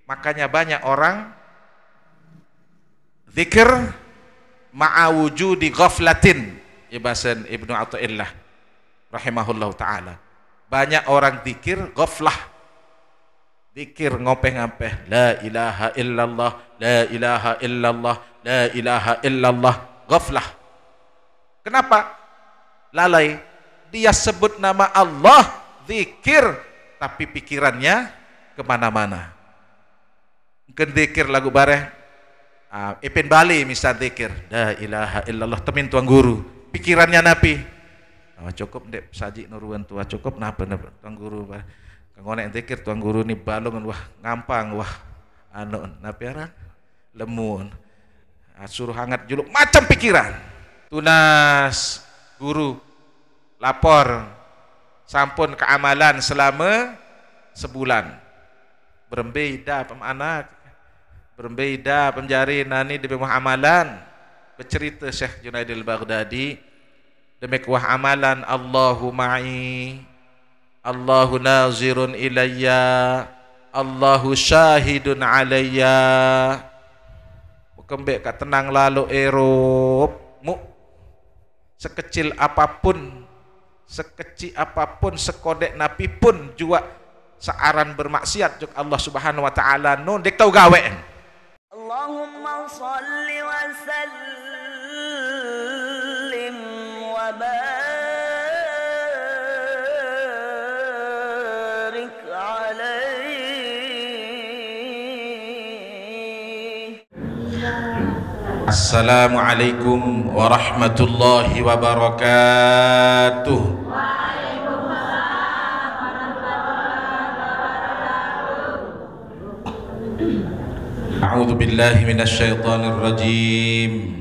Makanya banyak orang zikir ma'a wujudi ghaflatin, ibasan Ibnu Athaillah rahimahullah ta'ala. Banyak orang zikir ghaflah, zikir ngopeh-ngopeh, la ilaha illallah, la ilaha illallah, la ilaha illallah, ghaflah. Kenapa? Lalai. Dia sebut nama Allah, zikir, tapi pikirannya kemana-mana. Mungkin zikir lagu bareh, Ipin Bali misal zikir, la ilaha illallah, temin tuan guru, pikirannya napi. Cukup dek saji nuruan tua, cukup napa tuan guru. Kangonek zikir tuan guru ni balung, wah ngampang, wah anu napi arang lemun, suruh hangat juluk, macam pikiran. Tunas guru lapor sampun keamalan selama sebulan, berbeda pemanak, berbeda penjari nani demi amalan. Bercerita Syekh Junaid al-Baghdadi demi kuah amalan, Allahu ma'i, Allahu nazirun ilayya, Allahu syahidun alayya. Kembek kat tenang lalu Eropa mu sekecil apapun, sekecil apapun, sekodek napi pun juga searan bermaksiat juk Allah Subhanahu wa taala non dek tau gawe. Allahumma shalli wa sallim wa barik alaihi. Assalamualaikum warahmatullahi wabarakatuh. A'udzu billahi minasyaitonir rajim.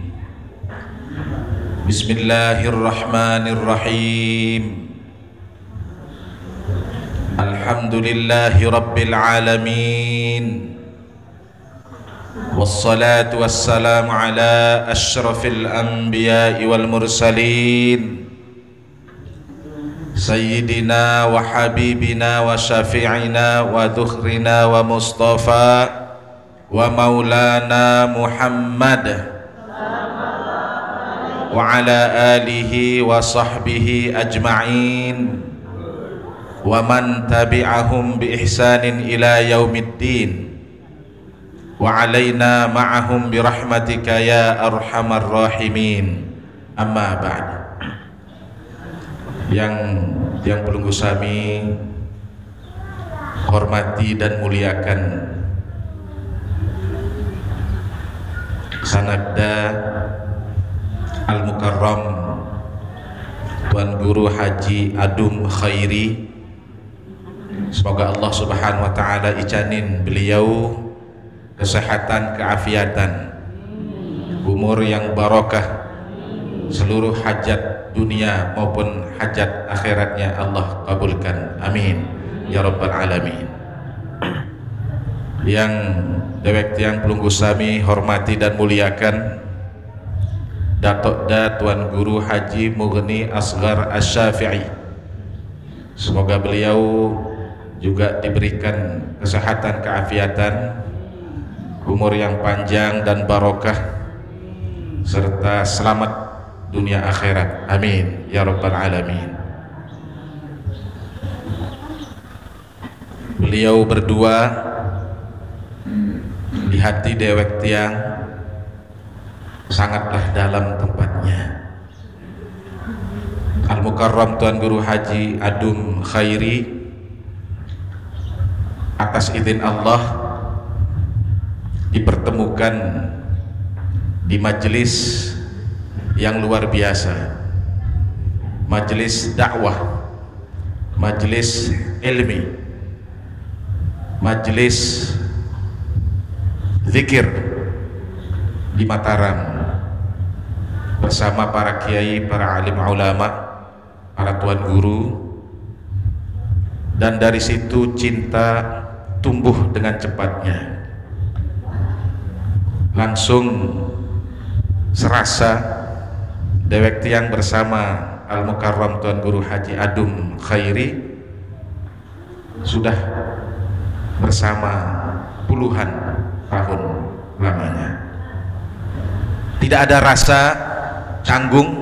Bismillahirrahmanirrahim. Alhamdulillahi rabbil alamin. Wassalatu wassalamu ala asyrafil anbiya'i wal mursalin, sayyidina wa habibina wa syafi'ina wa dhukhrina wa mustafa wa maulana Muhammad wa ala alihi wa sahbihi ajma'in wa man tabi'ahum bi ihsanin ila yaumiddin wa alaina ma'ahum bi rahmatika ya arhamar rahimin. Amma ba'd. Yang pelunggu sami hormati dan muliakan Sanadda Al-Mukarram Tuan Guru Haji Adum Khairi, semoga Allah Subhanahu wa taala icanin beliau kesehatan, keafiatan, umur yang barokah, seluruh hajat dunia maupun hajat akhiratnya Allah kabulkan, amin ya rabbal alamin. Yang dewek tiang pelunggu sami hormati dan muliakan Datuk Da Tuan Guru Haji Mughni Asghar Asy-Syafi'i, semoga beliau juga diberikan kesehatan, keafiatan, umur yang panjang dan barokah, serta selamat dunia akhirat, amin ya rabbal alamin. Beliau berdua di hati dewek tiang sangatlah dalam tempatnya. Al-Mukarram Tuan Guru Haji Adum Khairi atas izin Allah dipertemukan di majelis yang luar biasa, majelis dakwah, majelis ilmi, majelis zikir di Mataram bersama para kiai, para alim ulama, para tuan guru, dan dari situ cinta tumbuh dengan cepatnya. Langsung serasa dewek tiang bersama Al-Mukarram Tuan Guru Haji Adum Khairi sudah bersama puluhan tahun lamanya. Tidak ada rasa canggung,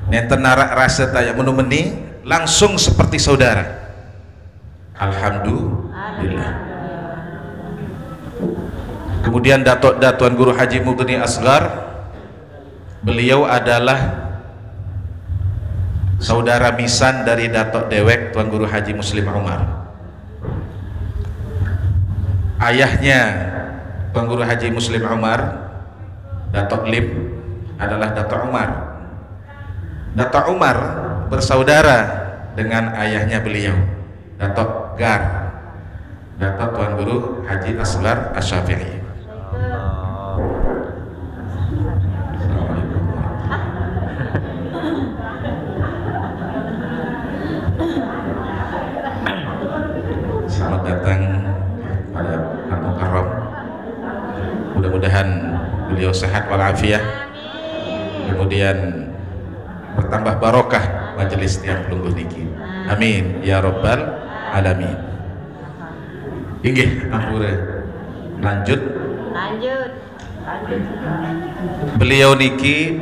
nenten narak rasa tayak menumeni, langsung seperti saudara. Alhamdulillah. Kemudian Datuk Tuan Guru Haji Mughni Asghar, beliau adalah saudara misan dari Datuk Dewek Tuan Guru Haji Muslim Umar. Ayahnya Tuan Guru Haji Muslim Umar, Datuk Lim, adalah Datuk Umar. Datuk Umar bersaudara dengan ayahnya beliau, Datuk Gar, Datuk Tuan Guru Haji Asghar Asy-Syafi'i. Selamat datang pada Al Mukarram. Mudah-mudahan beliau sehat walafiat, kemudian bertambah barokah majelis tiang pelungguh niki. Amin ya rabbal alamin. Inggih, ampura. Lanjut. Beliau niki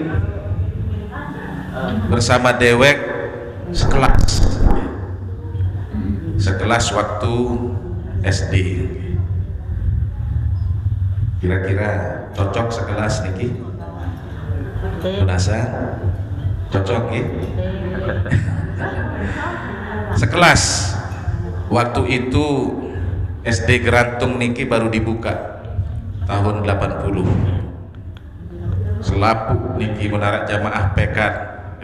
bersama Dewek sekelas waktu SD. Kira-kira cocok sekelas niki? Merasa cocok ya? Sekelas waktu itu SD Gerantung niki baru dibuka tahun 80. Selapu niki menarak jamaah pekat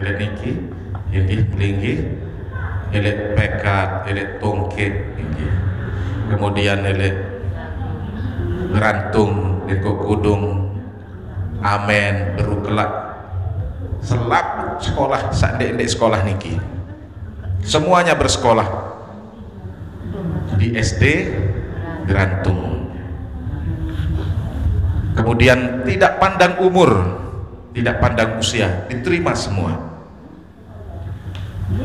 elek niki melinggi elek pekat elek tongket niki, kemudian elek Gerantung Deko Kudung Amen Berukelak selap sekolah sandek-endek sekolah niki semuanya bersekolah di SD Gerantung. Kemudian tidak pandang umur, tidak pandang usia, diterima semua.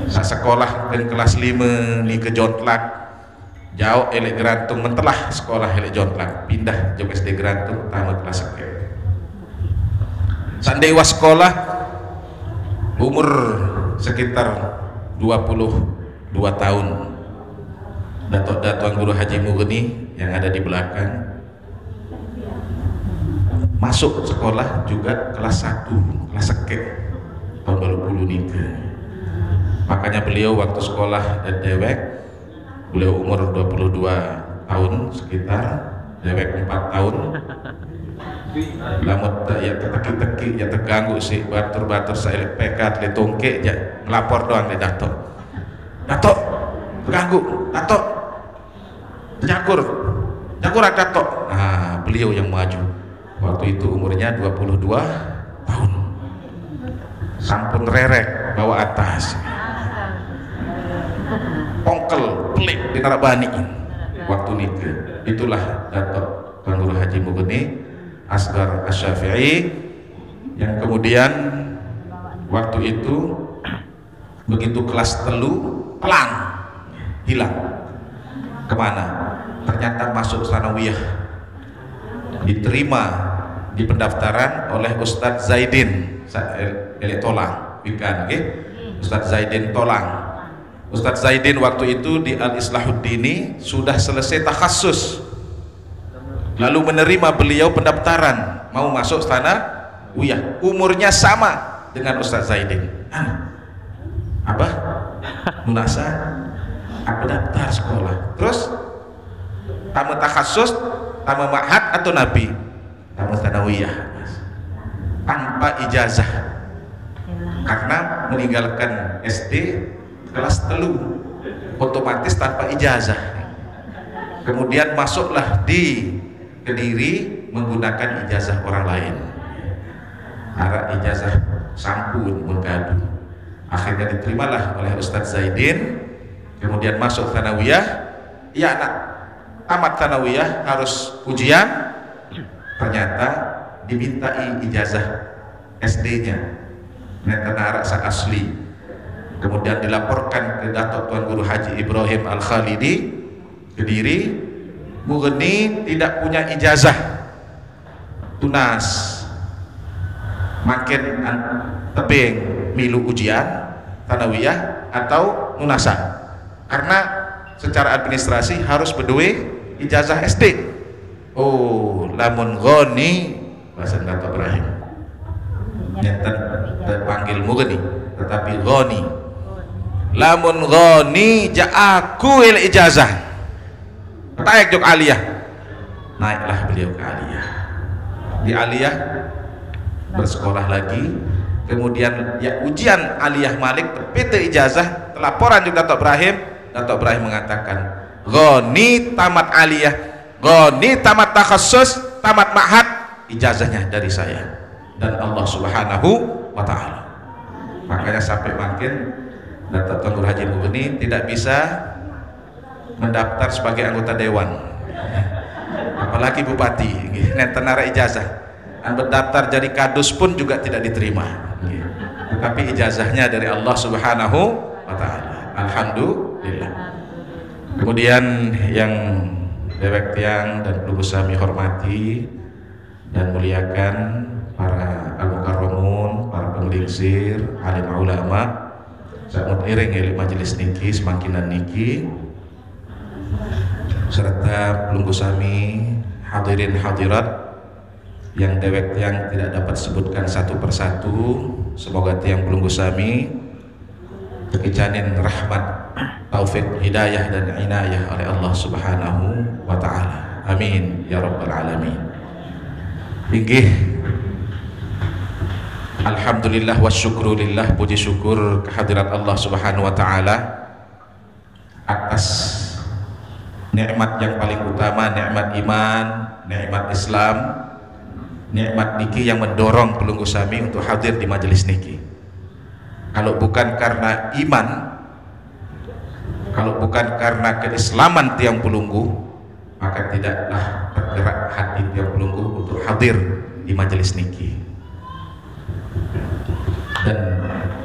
Saya sekolah ke kelas 5 ni ke Jontlak, jauh elek Gerantung, mentelah sekolah elek Jontlak, pindah jauh SD Gerantung tamat kelas 1. Sandewa sekolah umur sekitar 22 tahun. Datuk Tuan Guru Haji Mughni yang ada di belakang masuk sekolah juga kelas 1, kelas sekek tahun 20 nikah. Makanya beliau waktu sekolah dan Dewek, beliau umur 22 tahun sekitar, Dewek 4 tahun. Lamut ya teki-teki ya terganggu sih batur-batur saya pekat le tongke ya ngelapor doang le Datuk terganggu, Datuk nyakur Datuk. Nah, beliau yang maju. Waktu itu umurnya 22 tahun. Sampun rerek bawa atas. Pongkel pelik di Narabani waktu nikah. Itulah Datuk Tuan Guru Haji Mughni Asghar Asy-Syafi'i yang kemudian waktu itu begitu kelas telu pelang hilang kemana? Ternyata masuk sanawiyah, diterima di pendaftaran oleh Ustadz Zaidin Tolang, Ustadz Zaidin Tolang. Ustadz Zaidin waktu itu di Al-Islahuddini sudah selesai takhasus, lalu menerima beliau pendaftaran mau masuk sanawiyah, umurnya sama dengan Ustadz Zaidin. Abah munasa aku daftar sekolah, terus tamu takhasus, tamu ma'had atau nabi? Tamu sanawiyah tanpa ijazah karena meninggalkan SD kelas telu otomatis tanpa ijazah. Kemudian masuklah di Kediri menggunakan ijazah orang lain, arah ijazah sampun mengadu. Akhirnya diterimalah oleh Ustadz Zaidin, kemudian masuk sanawiyah. Ya anak tamat sanawiyah harus ujian, ternyata dimintai ijazah SD-nya netenara sak asli. Kemudian dilaporkan ke Datuk Tuan Guru Haji Ibrahim Al-Khalidi Kediri, Mughni tidak punya ijazah tunas, makin tebing milu ujian tanawiyah atau munasa, karena secara administrasi harus berdua ijazah SD. Oh, lamun ghani bahasa Dato' Ibrahim nyenten terpanggil mughni tetapi ghani. Lamun ghani ja aku il ijazah taek jok aliyah, naiklah beliau ke aliyah. Di aliyah bersekolah lagi, kemudian ya ujian aliyah Malik PT ijazah, laporan juga Dato' Ibrahim. Dato' Ibrahim mengatakan ghani tamat aliyah, ghani tamat takhassus, tamat ma'had, ijazahnya dari saya dan Allah Subhanahu wa ta'ala. Makanya sampai makin Dato' Tengku Haji Mughni tidak bisa mendaftar sebagai anggota dewan, apalagi bupati nenten nara ijazah. Berdaftar jadi kadus pun juga tidak diterima, tetapi ijazahnya dari Allah Subhanahu wa ta'ala. Alhamdulillah. Kemudian yang dewek tiang dan perlu kami hormati dan muliakan para al-mukarramun, para penglingsir, alim ulama, samut iring elik majelis niki semakinan niki, serta pelunggu sami hadirin hadirat yang dewek yang tidak dapat sebutkan satu persatu. Semoga tiang pelunggu sami kekicanin rahmat, taufik, hidayah dan inayah oleh Allah Subhanahu wa ta'ala. Amin ya rabbal alamin. Inggih, alhamdulillah wa syukrulillah, puji syukur kehadirat Allah Subhanahu wa ta'ala atas nikmat yang paling utama, nikmat iman, nikmat Islam, nikmat niki yang mendorong pelunggu sami untuk hadir di majelis niki. Kalau bukan karena iman, kalau bukan karena keislaman tiang pelunggu, maka tidaklah tergerak hati tiang pelunggu untuk hadir di majelis niki. Dan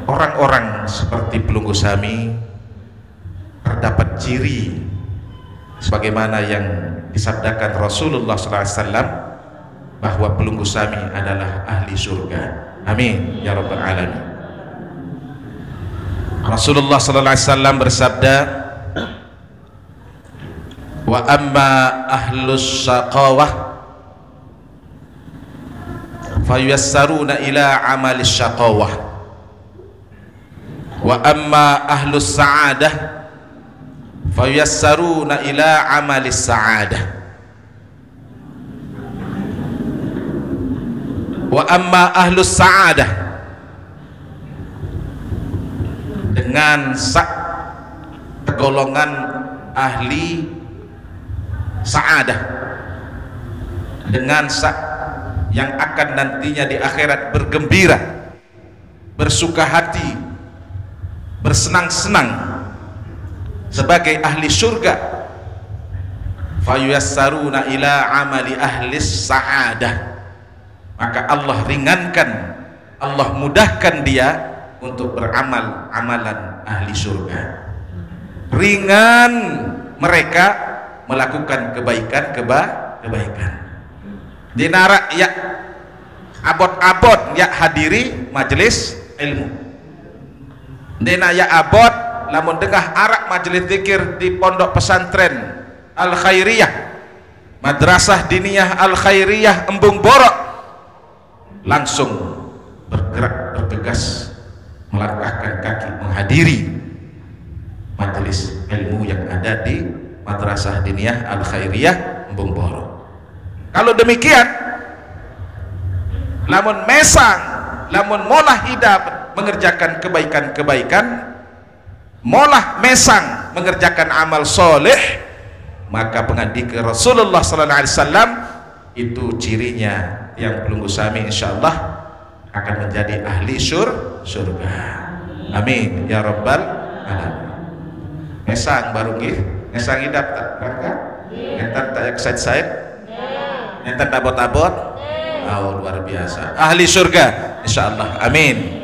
orang-orang seperti pelunggu sami terdapat ciri sebagaimana yang disabdakan Rasulullah SAW bahwa pelunggu sami adalah ahli surga. Amin ya rabbal alamin. Rasulullah SAW bersabda, wa amma ahlus syaqawah fayuyassaruna ila amalis syaqawah, wa amma ahlus sa'adah fayuyassaruna ila amalis sa'adah, wa amma ahlus sa'adah, dengan golongan ahli sa'adah, dengan yang akan nantinya di akhirat bergembira, bersuka hati, bersenang-senang sebagai ahli surga, fayuyassaruna ila amali ahli sa'adah, maka Allah ringankan, Allah mudahkan dia untuk beramal amalan ahli surga. Ringan mereka melakukan kebaikan. Dinara ya abot-abot ya hadiri majelis ilmu. Dina ya abot lamun dengah arak majelis zikir di pondok pesantren Al Khairiyah, Madrasah Diniyah Al Khairiyah Embung Borok, langsung bergerak bergegas melangkahkan kaki menghadiri majelis ilmu yang ada di Madrasah Diniyah Al Khairiyah Embung Borok. Kalau demikian, lamun mesang, lamun molah hidup mengerjakan kebaikan-kebaikan, molah mesang mengerjakan amal soleh, maka pengandika Rasulullah sallallahu alaihi wasallam itu cirinya yang pelunggu sami insyaallah akan menjadi ahli surga. Amin ya rabbal alamin. Mesang baru nggih, mesang hidup tak berangkat, entar tak excited, entar abot-abot. Oh, luar biasa. Ahli surga insyaallah. Amin.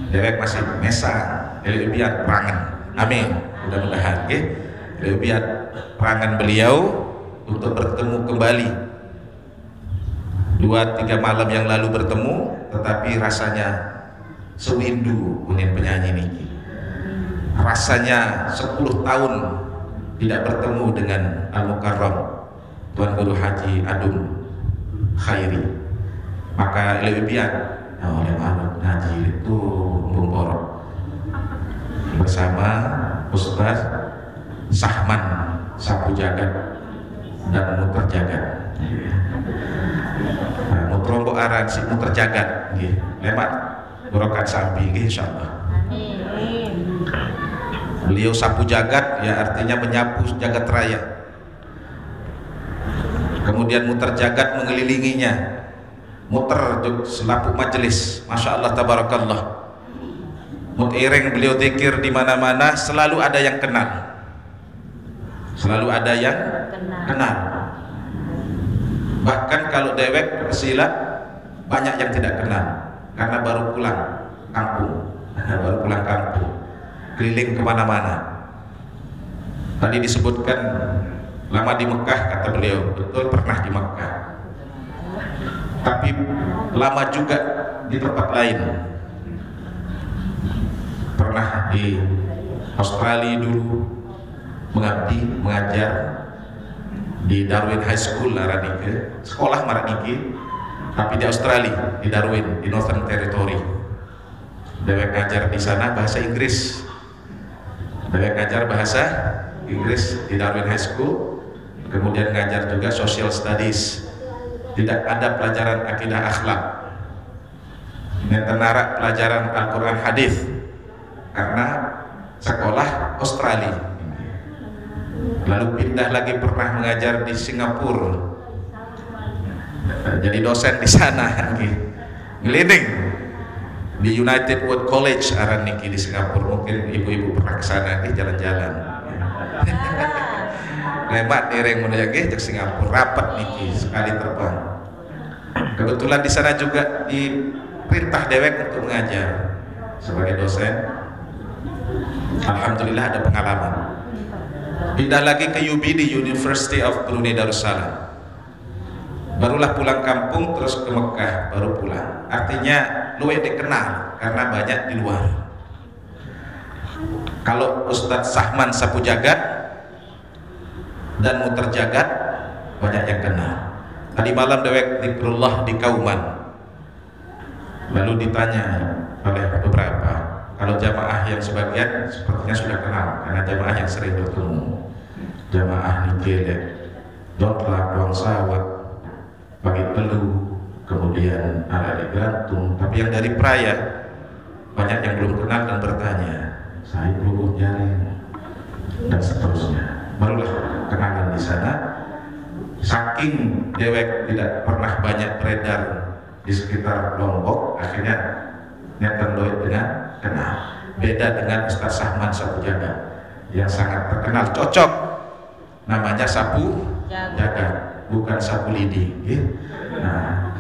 Dewek masih mesang, lebih biar perangan. Amin. Mudah-mudahan nggih. Lebih biar perangan beliau untuk bertemu kembali. 2-3 malam yang lalu bertemu, tetapi rasanya sewindu dengan penyanyi niki. Rasanya 10 tahun tidak bertemu dengan Al-Mukarram Tuan Guru Haji Adum Khairi. Maka lebih biar oleh Manut Haji itu Bumborok bersama Ustaz Sahman Sapu Jagat dan Muter Jagat. Mutrombo aran si Muter Jagat nggih. Lemat Borokan Sambi nggih insyaallah. Beliau sapu jagat ya artinya menyapu jagat raya. Kemudian muter jagat mengelilinginya. Muter selapu majelis. Masya Allah tabarakallah. Mutiring beliau zikir di mana-mana, selalu ada yang kenal. Selalu ada yang kenal. Bahkan kalau dewek bersilat banyak yang tidak kenal karena baru pulang kampung, keliling kemana-mana. Tadi disebutkan lama di Mekah, kata beliau, betul pernah di Mekah, tapi lama juga di tempat lain. Pernah di Australia dulu mengabdi, mengajar di Darwin High School Maranike, sekolah Maranike, tapi di Australia, di Darwin, di Northern Territory. Dewek ngajar di sana bahasa Inggris. Dewek ngajar bahasa Inggris di Darwin High School, kemudian ngajar juga Social Studies. Tidak ada pelajaran akidah akhlak, tenara pelajaran Al-Quran Hadis, karena sekolah Australia. Lalu pindah lagi pernah mengajar di Singapura, jadi dosen di sana, ngelinding di United World College aran niki di Singapura. Mungkin ibu-ibu pernah ke sana nih jalan-jalan. Lemat nireng menuju ke Singapura, rapat niki sekali terbang. Kebetulan di sana juga diperintah dewek untuk mengajar sebagai dosen. Alhamdulillah ada pengalaman. Pindah lagi ke UBD, University of Brunei Darussalam. Barulah pulang kampung, terus ke Mekah, baru pulang. Artinya luwih dikenal karena banyak di luar. Kalau Ustadz Sahman Sapu Jagat dan Muter Jagat banyak yang kenal. Tadi malam dewek zikrullah di Kauman. Lalu ditanya oleh beberapa, kalau jamaah yang sebagian sepertinya sudah kenal karena jamaah yang sering bertemu. Jamaah nikele, dotlak, dong sawat, bagi telu, kemudian ada di gantung. Tapi yang dari Praya banyak yang belum kenal dan bertanya, saya belum jaring dan seterusnya. Barulah kenalan di sana. Saking dewek tidak pernah banyak beredar di sekitar Lombok, akhirnya nyatan doit dengan kenal. Beda dengan Ustaz Sahman Sapu Jagat yang sangat terkenal, cocok namanya Sapu Jagat, bukan Sapu Lidi. Nah,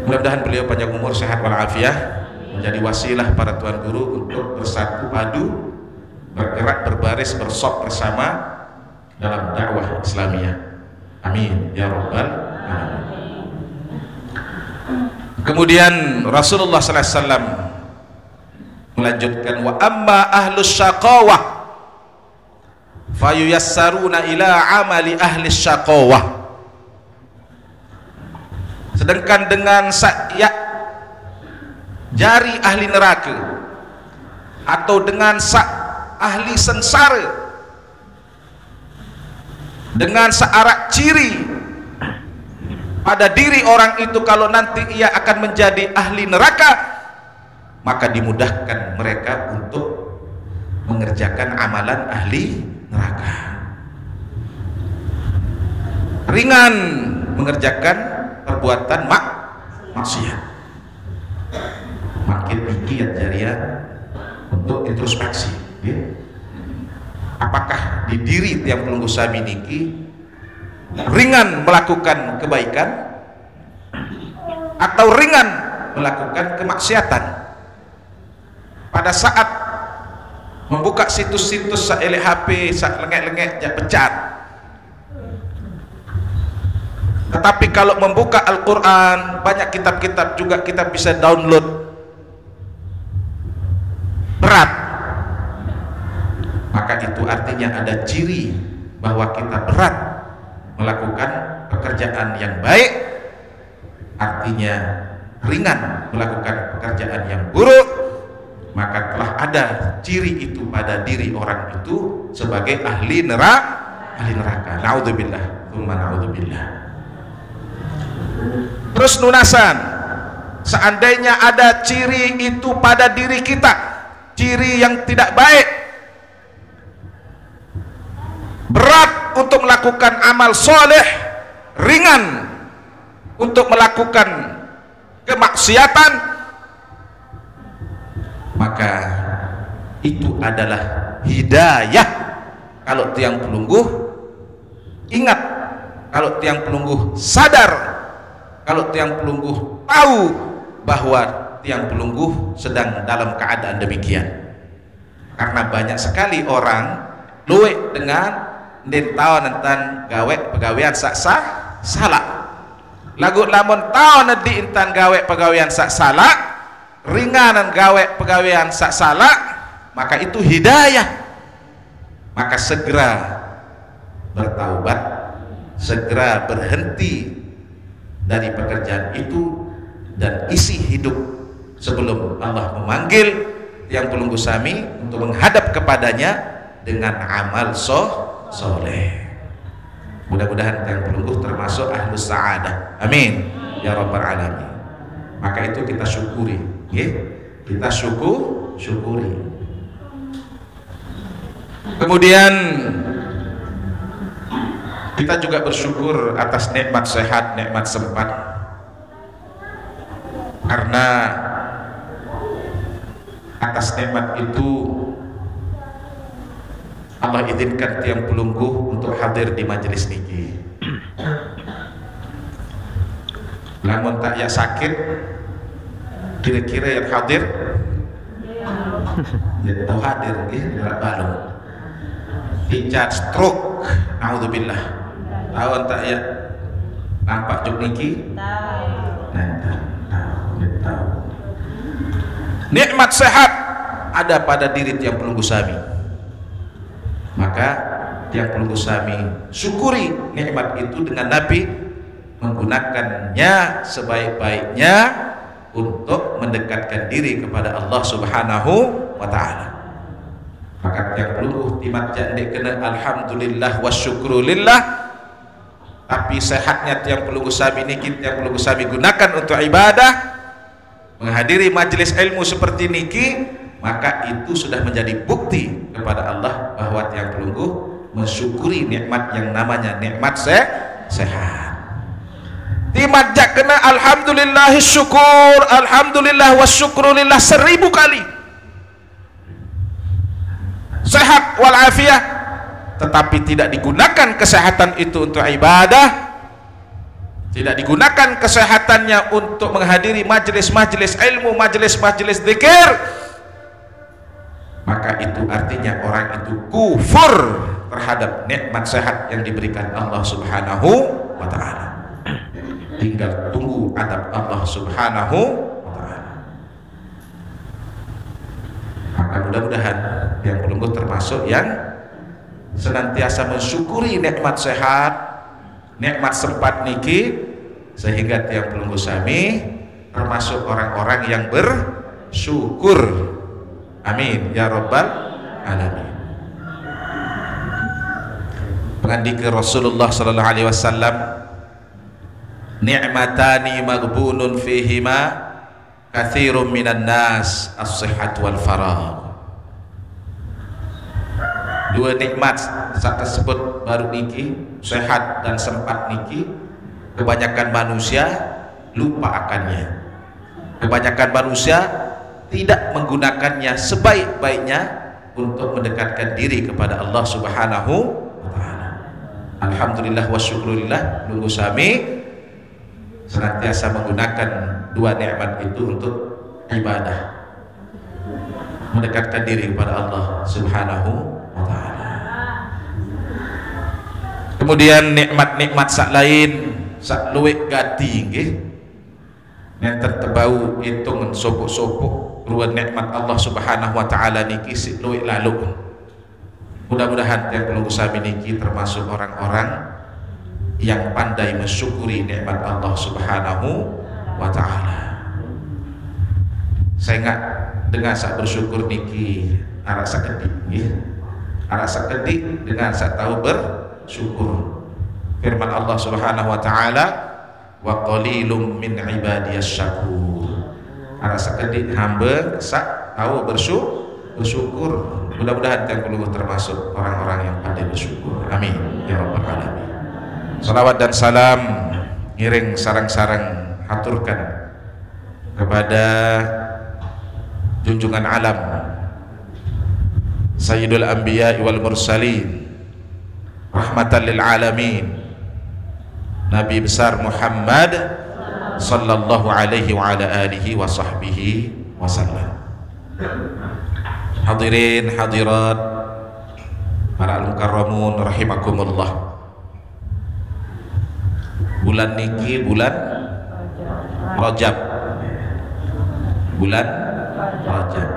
mudah-mudahan beliau panjang umur, sehat walafiat, menjadi wasilah para tuan guru untuk bersatu padu, bergerak berbaris bersop bersama dalam dakwah Islamiyah. Amin ya rabbal alamin. Kemudian Rasulullah sallallahu alaihi wasallam melanjutkan, wa amma ahlus syaqawah fayuyassaruna ila amali ahli syaqawah. Sedangkan dengan jari ahli neraka atau dengan ahli sengsara, dengan searak ciri pada diri orang itu kalau nanti ia akan menjadi ahli neraka, maka dimudahkan mereka untuk mengerjakan amalan ahli neraka. Ringan mengerjakan perbuatan maksiat. Makin giat jariah untuk introspeksi, ya. Apakah di diri tiang pelunggu sami niki ringan melakukan kebaikan atau ringan melakukan kemaksiatan? Pada saat membuka situs-situs sak elek HP, sak lengek-lengek jak pecat. Tetapi kalau membuka Al-Quran, banyak kitab-kitab juga kita bisa download. Berat. Maka itu artinya ada ciri bahwa kita berat melakukan pekerjaan yang baik, artinya ringan melakukan pekerjaan yang buruk, maka telah ada ciri itu pada diri orang itu sebagai ahli neraka. Naudzubillah, tsumma naudzubillah. Terus lunasan, seandainya ada ciri itu pada diri kita, ciri yang tidak baik, berat untuk melakukan amal soleh, ringan untuk melakukan kemaksiatan, maka itu adalah hidayah. Kalau tiang pelungguh ingat, kalau tiang pelungguh sadar, kalau tiang pelungguh tahu bahwa tiang pelungguh sedang dalam keadaan demikian. Karena banyak sekali orang luwek dengan tahu tentang gawe pegawaian salah. Lagu lamun tahu nanti intan gawe pegawaian salah, ringanan gawe pegawaian salah, maka itu hidayah. Maka segera bertaubat, segera berhenti dari pekerjaan itu dan isi hidup sebelum Allah memanggil tiang pelungguh sami untuk menghadap kepadanya dengan amal soleh. Mudah-mudahan tiang pelungguh termasuk ahlus sa'adah. Amin ya rabbal alamin. Maka itu kita syukuri, ya? Kita syukuri. Kemudian kita juga bersyukur atas nikmat sehat, nikmat sempat. Karena atas nikmat itu Allah izinkan tiang pelungguh untuk hadir di majelis niki. Namun tak ya sakit, kira-kira yang hadir, ya tahu hadir, ya balung. Dicat stroke, naudzubillah. Tahu tak ya nampak juk niki? Tahu. Nikmat sehat ada pada diri tiang pelungguh sami. Maka tiang pelungguh sami syukuri nikmat itu dengan Nabi menggunakannya sebaik-baiknya untuk mendekatkan diri kepada Allah Subhanahu wa taala. Maka tiang pelungguh timat jandek kena alhamdulillah wa syukrulillah. Tapi sehatnya tiang pelungguh sami niki, tiang pelungguh sami gunakan untuk ibadah, menghadiri majelis ilmu seperti niki, maka itu sudah menjadi bukti kepada Allah bahwa tiang pelungguh mensyukuri nikmat yang namanya nikmat sehat. Timat jak kena alhamdulillah syukur, alhamdulillah wa syukrulillah 1000 kali. Sehat walafiat, tetapi tidak digunakan kesehatan itu untuk ibadah, tidak digunakan kesehatannya untuk menghadiri majelis-majelis ilmu, majelis-majelis zikir, maka itu artinya orang itu kufur terhadap nikmat sehat yang diberikan Allah Subhanahu wa taala. Tinggal tunggu adab Allah Subhanahu wa taala. Maka mudah-mudahan yang pelungguh termasuk yang senantiasa mensyukuri nikmat sehat, nikmat sempat niki, sehingga tiang pelungguh sami termasuk orang-orang yang bersyukur. Amin ya rabbal alamin. Pengandika Rasulullah sallallahu alaihi wasallam, ni'matani maghbunun fihima katsirun minan nas as-sihhat wal faragh. Dua nikmat saat tersebut baru niki, sehat dan sempat niki, kebanyakan manusia lupa akannya. Kebanyakan manusia tidak menggunakannya sebaik-baiknya untuk mendekatkan diri kepada Allah Subhanahu wa taala. Alhamdulillah wa syukrulillah, pelungguh sami senantiasa menggunakan dua nikmat itu untuk ibadah. mendekatkan diri kepada Allah Subhanahu wa taala. Kemudian nikmat-nikmat sak lain sak luwih gati nggih. Nenten tebau hitung sopok-sopok ruang nikmat Allah Subhanahu wa taala niki sik luwih lalu. Mudah-mudahan yang perlu sami niki termasuk orang-orang yang pandai mensyukuri nikmat Allah Subhanahu wa taala. Saya enggak dengan sak bersyukur niki arak sakedik nggih. Arak sakedik dengan sak tahu bersyukur. Firman Allah Subhanahu wa taala, wa qalilum min ibadiyas syakur. Arak sakedik hamba sak tahu bersyukur. Mudah-mudahan yang perlu termasuk orang-orang yang pandai bersyukur. Amin ya rabbal alamin. Salawat dan salam ngiring sarang-sarang haturkan kepada junjungan alam Sayyidul Anbiya wal Mursalin, rahmatan lil alamin, Nabi besar Muhammad sallallahu alaihi wa ala alihi wa sahbihi wasallam. Hadirin hadirat para al-mukarramun rahimakumullah. Bulan niki bulan Rajab. Bulan Rajab.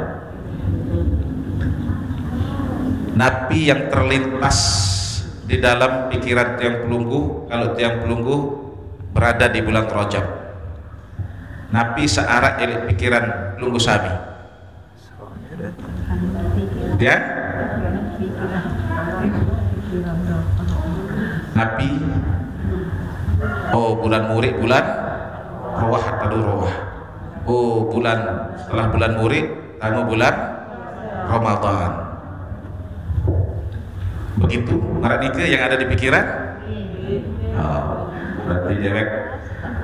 Nabi yang terlintas di dalam pikiran tiang pelunggu, kalau tiang pelunggu berada di bulan Rajab. Nabi searah elik pikiran pelunggu sami. Ya? Nabi oh bulan murid bulan Rawah atau Rawah. Oh bulan setelah bulan murid tamu bulan Ramadan. Begitu marak nikah yang ada di pikiran. Oh, berarti dewek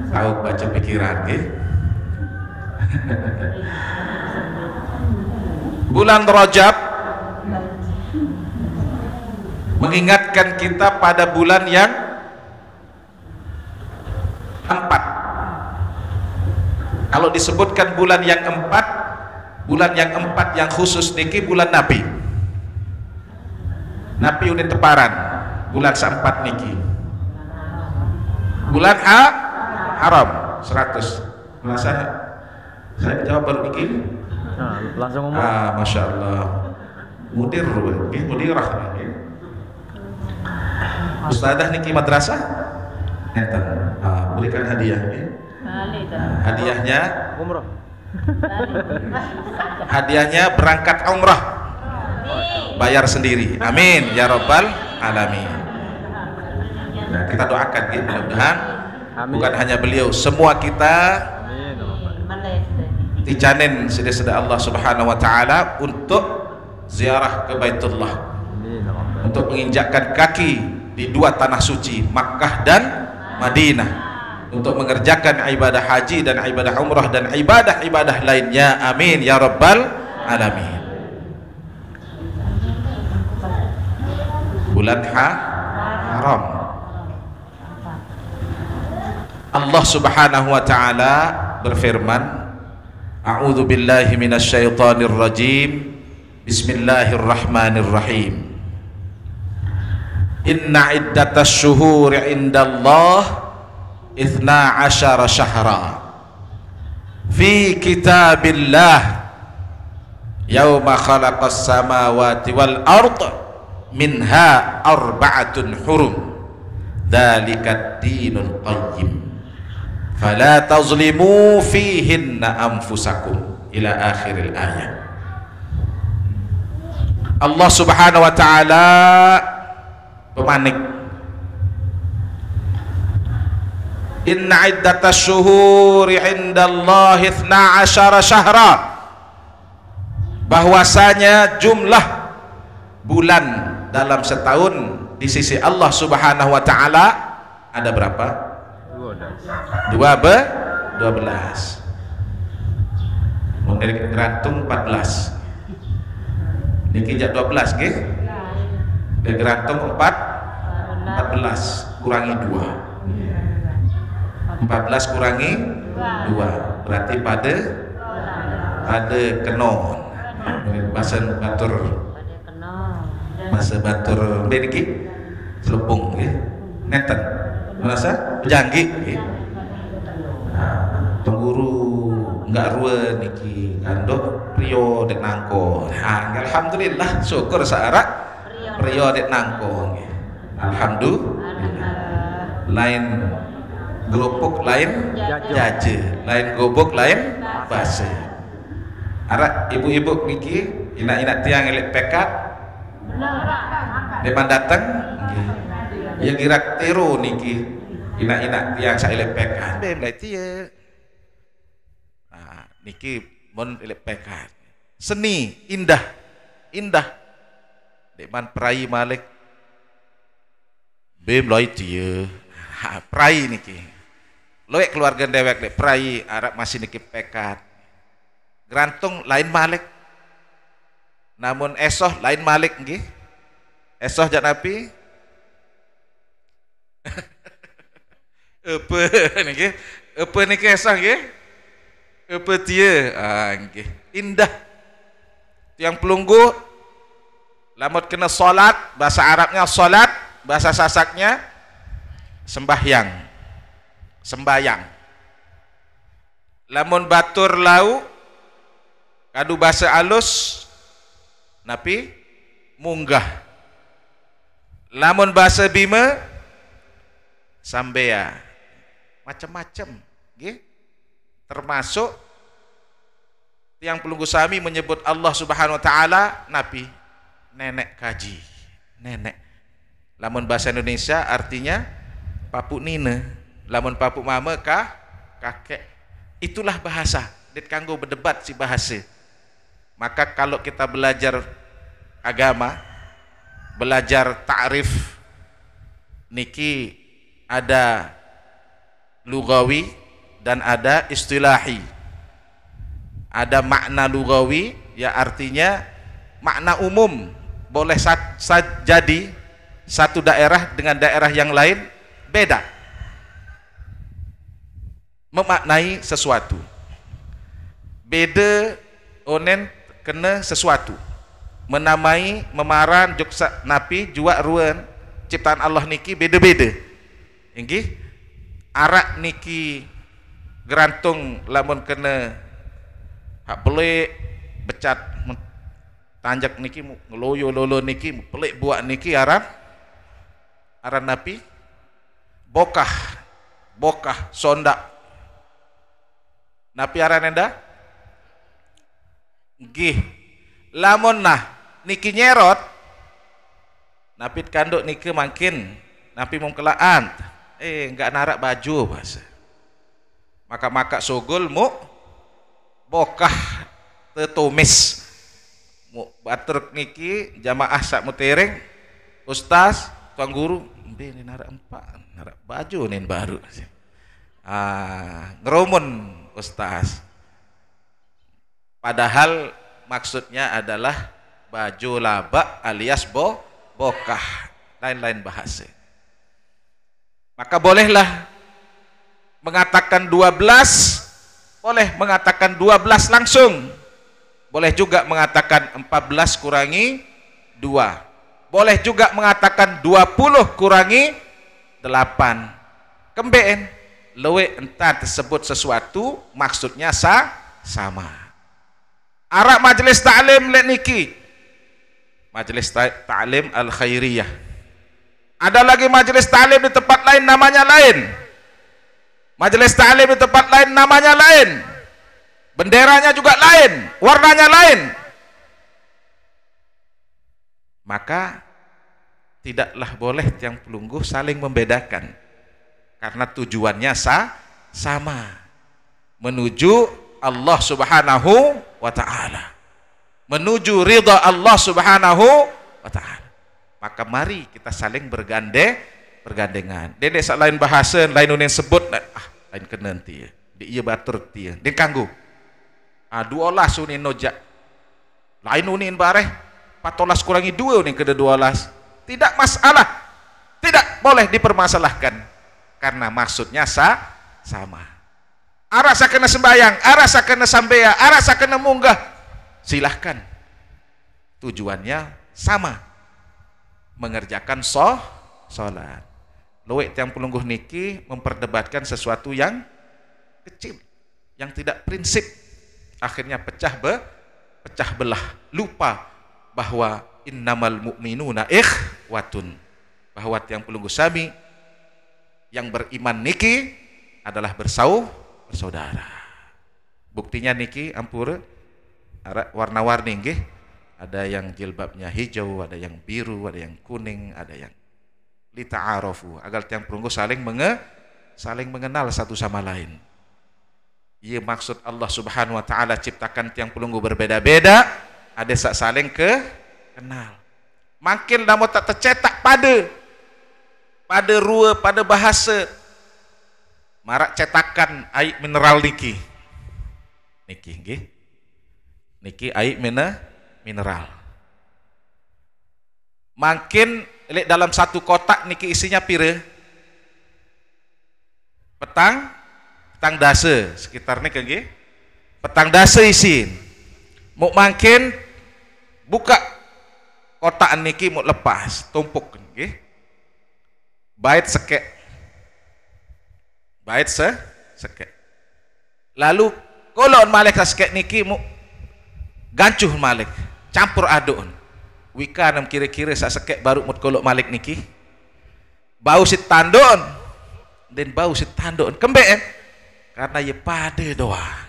tahu baca pikiran nggih. Bulan Rajab mengingatkan kita pada bulan yang empat. Kalau disebutkan bulan yang empat yang khusus niki bulan Nabi. Nabi unit teparan bulan seempat niki. Bulan Haram 100. Masa saya jawab baru niki. Nah, langsung ngomong. Masya Allah. Mudirah niki. Ustadzah niki madrasah. Enten. Berikan hadiah niki. Hadiahnya Umroh. Hadiahnya berangkat umrah, bayar sendiri. Amin ya rabbal alamin. Nah, kita doakan ya, mudah-mudahan bukan hanya beliau, semua kita dijanin sedih-sedih Allah Subhanahu wa taala untuk ziarah ke Baitullah, untuk menginjakkan kaki di dua tanah suci Makkah dan Madinah, untuk mengerjakan ibadah haji dan ibadah umrah dan ibadah-ibadah lainnya. Amin ya rabbal alamin. Bulan Haram, Allah Subhanahu wa taala berfirman, a'udzu billahi minasyaitonir rajim, bismillahirrahmanirrahim, inna iddatas syuhuri indallah 12 syahra fi kitabillah yauma khalaqas samawati wal ard minha arba'atun hurum dzalikat dinul qayyim fala tazlimu fihinna anfusakum ila akhiril ayat. Allah Subhanahu wa taala pemanik, inna iddatas syuhuri indallahi 12 syahra, bahwasanya jumlah bulan dalam setahun di sisi Allah Subhanahu wa taala ada berapa? 12. Mungkin gerantung 14. Niki jak 12 nggih. Gerantung 14 kurangi 2. 14 kurangi 2 berarti pada kenon. bahasa batur beniki selupung nggih nenten merasa janggi nggih pengguru enggak ruwe niki kandok Rio dek nangko. Alhamdulillah syukur saarak Rio dek nangko nggih. Alhamdulillah. Lain gelupuk lain jaje, lain gobok lain base. Arak ibu-ibu niki ina-ina tiang elek pekat depan datang nggih. Ya girak tero niki ina-ina tiang saelek pekat. Berarti ya niki mon elek pekat. Seni indah depan perai malik bem loy tieu perai niki loek keluarga dewek dek perai arab masih niki pekat grantung lain malik namun esoh lain malik nggih esoh jak napi apa niki esoh nggih apa tieu nggih indah tiang pelunggu lamut kena salat bahasa Arabnya salat bahasa Sasaknya sembahyang lamun batur lau kadu bahasa alus napi munggah lamun bahasa Bima sambea macam-macam nggih termasuk tiang pelunggu sami menyebut Allah Subhanahu wa taala napi nenek kaji nenek lamun bahasa Indonesia artinya papuk nina lamun papuk mama kakek itulah bahasa dit kanggo berdebat si bahasa maka kalau kita belajar agama belajar ta'rif niki ada lugawi dan ada istilahi ada makna lugawi ya artinya makna umum boleh jadi satu daerah dengan daerah yang lain beda memaknai sesuatu beda onen kena sesuatu menamai memaran joksa napi jua ruan ciptaan Allah niki beda-beda inggih arak niki gerantung lamun kena hak pelik becat tanjak niki ngeloyo lolo niki pelik buat niki aran napi bokah sondak napi aran enda nggih lamun nah niki nyerot napi kanduk niki makin napi mungkelaan enggak narak baju bahasa maka sogol mu bokah tetumis mu batur niki jamaah sak mutereng ustaz tuang guru ini narak narak baju nih baru ngerumun ustaz padahal maksudnya adalah baju laba alias bokah lain-lain bahasa maka bolehlah mengatakan 12 boleh mengatakan 12 langsung boleh juga mengatakan 14 kurangi 2 boleh juga mengatakan 20 kurangi 8 kembeen lewe entah tersebut sesuatu maksudnya sama arak majelis ta'lim lek niki majelis ta'lim al-khairiyah ada lagi majelis ta'lim di tempat lain namanya lain majelis ta'lim di tempat lain namanya lain benderanya juga lain warnanya lain maka tidaklah boleh tiang pelunggu saling membedakan karena tujuannya sama menuju Allah Subhanahu wa ta'ala menuju ridha Allah Subhanahu wa ta'ala maka mari kita saling bergandengan dedek sak lain bahasa lain yang sebut lain kena nanti di iya batur dia din kanggo 12 unin nojak lain unin bareh 14 kurangi 2 unin kena 12 tidak masalah tidak boleh dipermasalahkan karena maksudnya sama arah sakena sembayang arah sakena sambea arah sakena munggah silahkan tujuannya sama, mengerjakan sholat. Luwek tiang pelungguh niki memperdebatkan sesuatu yang kecil, yang tidak prinsip, akhirnya pecah belah, lupa bahwa innamal mu'minuna ikhwatun, bahwa tiang pelungguh sami yang beriman niki adalah bersaudara. Buktinya niki ampura warna-warni nggih, ada yang jilbabnya hijau, ada yang biru, ada yang kuning, ada yang lita'arofu, agar tiang pelungguh saling mengenal satu sama lain. Iya maksud Allah Subhanahu wa taala ciptakan tiang pelungguh berbeda-beda, ada saling kenal. Makin lama tak tercetak pada rua, pada bahasa marak cetakan air mineral niki nggih. Niki air mineral. Makin dalam satu kotak niki isinya pira? Petang dasa sekitar niki nggih. Petang dasa isin. Muk makin buka kotak niki muk lepas, tumpuk nggih. Bait sekek. Lalu kolon malik sekek niki muk gancuh malik, campur aduk. Wika nam kira-kira sak sekek baru mut kolok malik niki. Bau sit tandon dan bau sit tandon kembeen karena ye pada doang.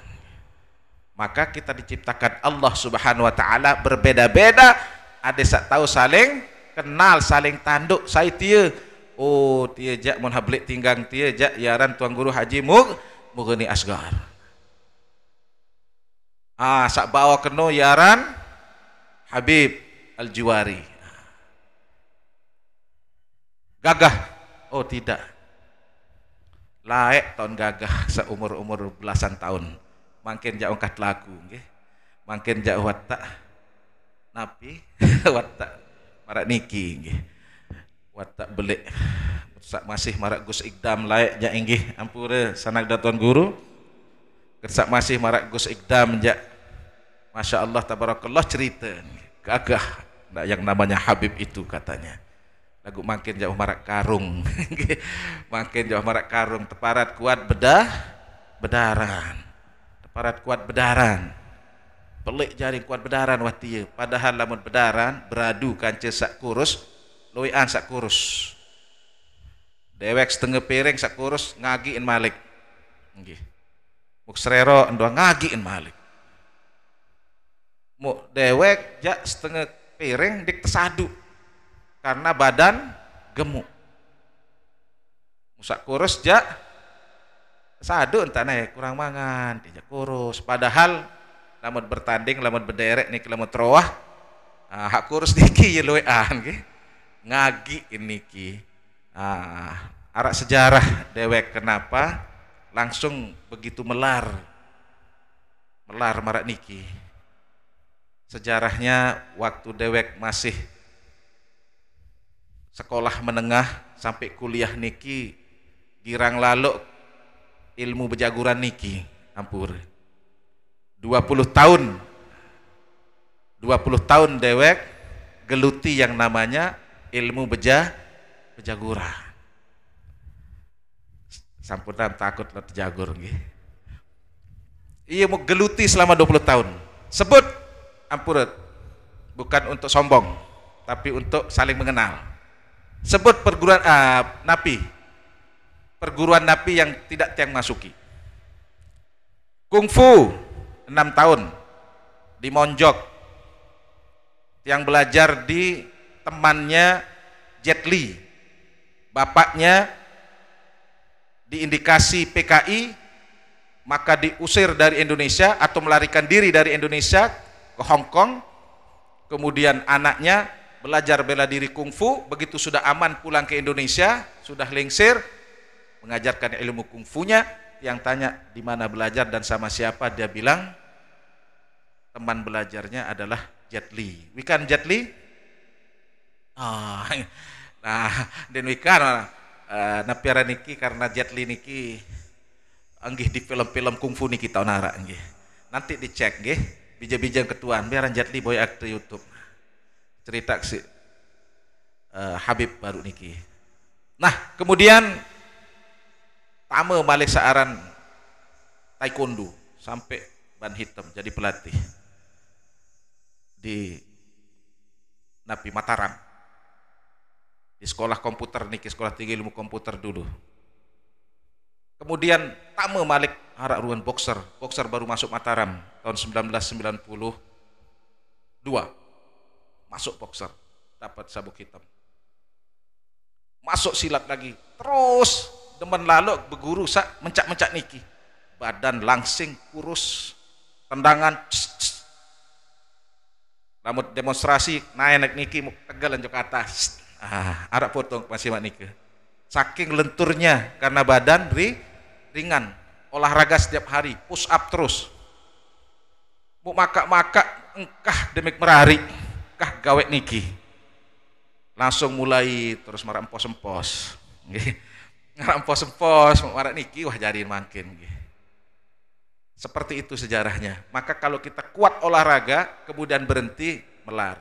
Maka kita diciptakan Allah Subhanahu wa taala berbeda-beda, ada sak tahu saling kenal, saling tanduk. Saya tia, oh tia jak mun hablik tinggang tia jak yaran tuan guru Haji Mughni Asgar. Sak bawa keno yaran Habib Al-Juwari. Gagah? Oh tidak. Laek tahun gagah seumur-umur belasan tahun. Makin jauh angkat lagu nggih. Makin jauh watak napi watak marak niki nggih. Watak belik. Sak masih marak Gus Ikdam laek jak inggih ampura sanak datuan guru. Kersak masih marak Gus Ikdam jak Masya Allah tabarakallah cerita gagah yang namanya Habib itu katanya. Lagu makin jauh marak karung. Makin jauh marak karung teparat kuat bedaran. Teparat kuat bedaran. Pelik jaring kuat bedaran wati. Padahal lamun bedaran beradu kanca sak kurus, loian sak kurus. Dewek setengah piring sak kurus ngagiin malik. Nggih. Muk serero ndo ngagiin malik. Muk dewek jak setengah piring dik tersadu karena badan gemuk. Musak kurus jak sadu entane kurang mangan, dijak kurus. Padahal lamun bertanding, lamun berderek niki lamun terowah, hak kurus niki ye loean nggih. Ngagi niki. Arak sejarah dewek kenapa langsung begitu melar marak niki. Sejarahnya waktu dewek masih sekolah menengah sampai kuliah niki girang lalu ilmu bejaguran niki ampur 20 tahun dewek geluti yang namanya ilmu bejaguran. Sampunan takut lo terjagur nggih. Iya mau geluti selama 20 tahun. Sebut ampurat bukan untuk sombong tapi untuk saling mengenal. Sebut perguruan napi. Perguruan napi yang tidak tiang masuki. Kungfu 6 tahun di Monjok. Tiang belajar di temannya Jet Li. Bapaknya diindikasi PKI maka diusir dari Indonesia atau melarikan diri dari Indonesia ke Hong Kong. Kemudian anaknya belajar bela diri kungfu, begitu sudah aman pulang ke Indonesia, sudah lingsir mengajarkan ilmu kungfunya. Yang tanya di mana belajar dan sama siapa, dia bilang teman belajarnya adalah Jet Li. Wikan Jet Li? Nah, dan wikan napiara niki karena Jet Li niki anggih di film-film kungfu niki tahun nara anggih. Nanti dicek nggih, bija-bija ketuaan biaran Jet Li boy aktor YouTube. cerita si Habib baru niki. Nah, kemudian tame malik searan taekwondo sampai ban hitam jadi pelatih di Napi Mataram. Di sekolah komputer niki, sekolah tinggi ilmu komputer dulu. Kemudian tame malik harak ruan boxer baru masuk Mataram tahun 1992. Masuk boxer, dapat sabuk hitam. Masuk silat lagi, terus demen lalu berguru sak mencak-mencak niki. Badan langsing, kurus, tendangan, rambut demonstrasi, naik niki, tegal lanjut ke atas. Arak potong masih mak niki. Saking lenturnya karena badan ringan, olahraga setiap hari, push up terus. Mu makak-makak engkah demik merari, kah gawek niki. Langsung mulai terus marah empos-empos. Marah empos-empos, marah niki, wah jadiin makin. Seperti itu sejarahnya. Maka kalau kita kuat olahraga, kemudian berhenti, melar.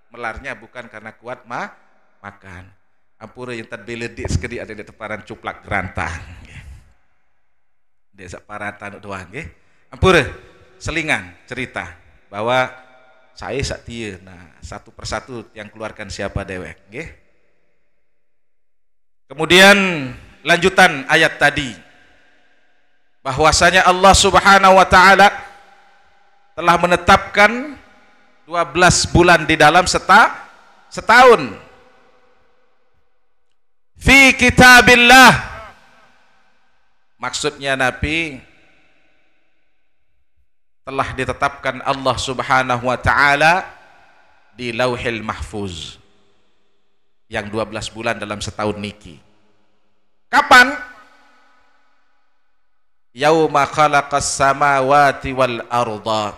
Melarnya bukan karena kuat makan. Ampura yang tadi ledik sekedi ada di teparan cuplak gerantang. Desa paratan doang. Ampura selingan cerita bahwa saya saktia. Nah, satu persatu yang keluarkan siapa dewek. Kemudian lanjutan ayat tadi. Bahwasanya Allah Subhanahu wa taala telah menetapkan 12 bulan di dalam setahun. Fi kitabillah. Maksudnya Nabi telah ditetapkan Allah Subhanahu wa taala di Lauhil Mahfuz. Yang 12 bulan dalam setahun niki. Kapan? Yauma khalaqas samawati wal arda.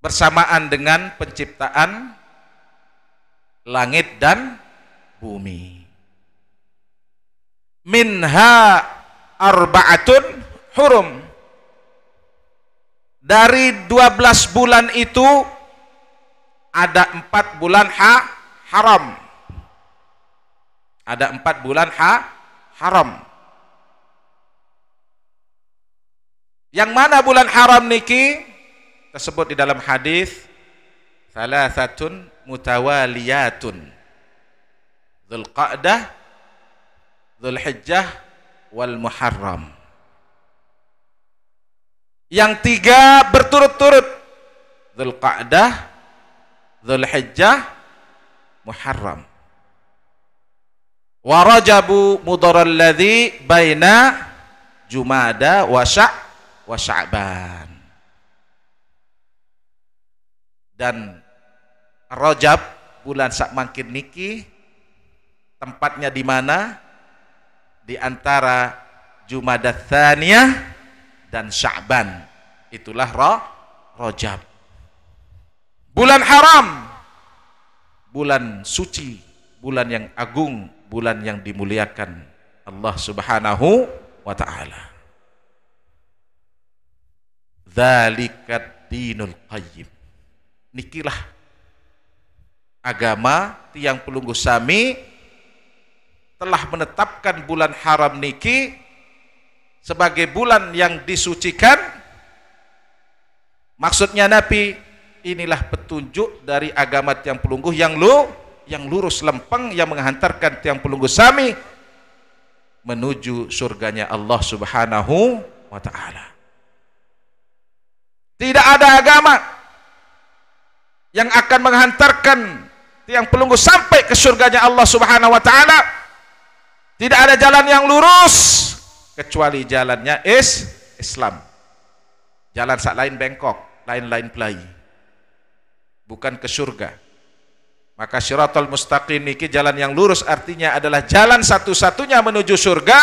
Bersamaan dengan penciptaan langit dan bumi. Minha arba'atun hurum. Dari 12 bulan itu ada 4 bulan haram. Ada 4 bulan haram. Yang mana bulan haram niki tersebut di dalam hadis salasatun mutawaliyatun. Dzulqa'dah, Dzulhijjah wal Muharram. Yang 3 berturut-turut. Dzulqa'dah, Dzulhijjah, Muharram. Wa Rajabu mudharal ladzi baina Jumada wa Sya'ban. Dan Rajab bulan sak mangkin niki tempatnya di mana? Di antara Jumadah Tsaniyah dan Sya'ban. Itulah Rajab. Bulan haram, bulan suci, bulan yang agung, bulan yang dimuliakan Allah Subhanahu wa taala. Dzalikat dinul qayyim. Nikilah agama tiang pelunggu sami telah menetapkan bulan haram niki sebagai bulan yang disucikan. Maksudnya Nabi, inilah petunjuk dari agama tiang pelunggu yang lurus lempeng, yang menghantarkan tiang pelunggu sami menuju surganya Allah Subhanahu wa taala. Tidak ada agama yang akan menghantarkan tiang pelunggu sampai ke surganya Allah Subhanahu wa taala. Tidak ada jalan yang lurus kecuali jalannya Islam. Jalan sak lain bengkok, lain-lain pelai. Bukan ke surga. Maka Shiratal Mustaqim niki jalan yang lurus artinya adalah jalan satu-satunya menuju surga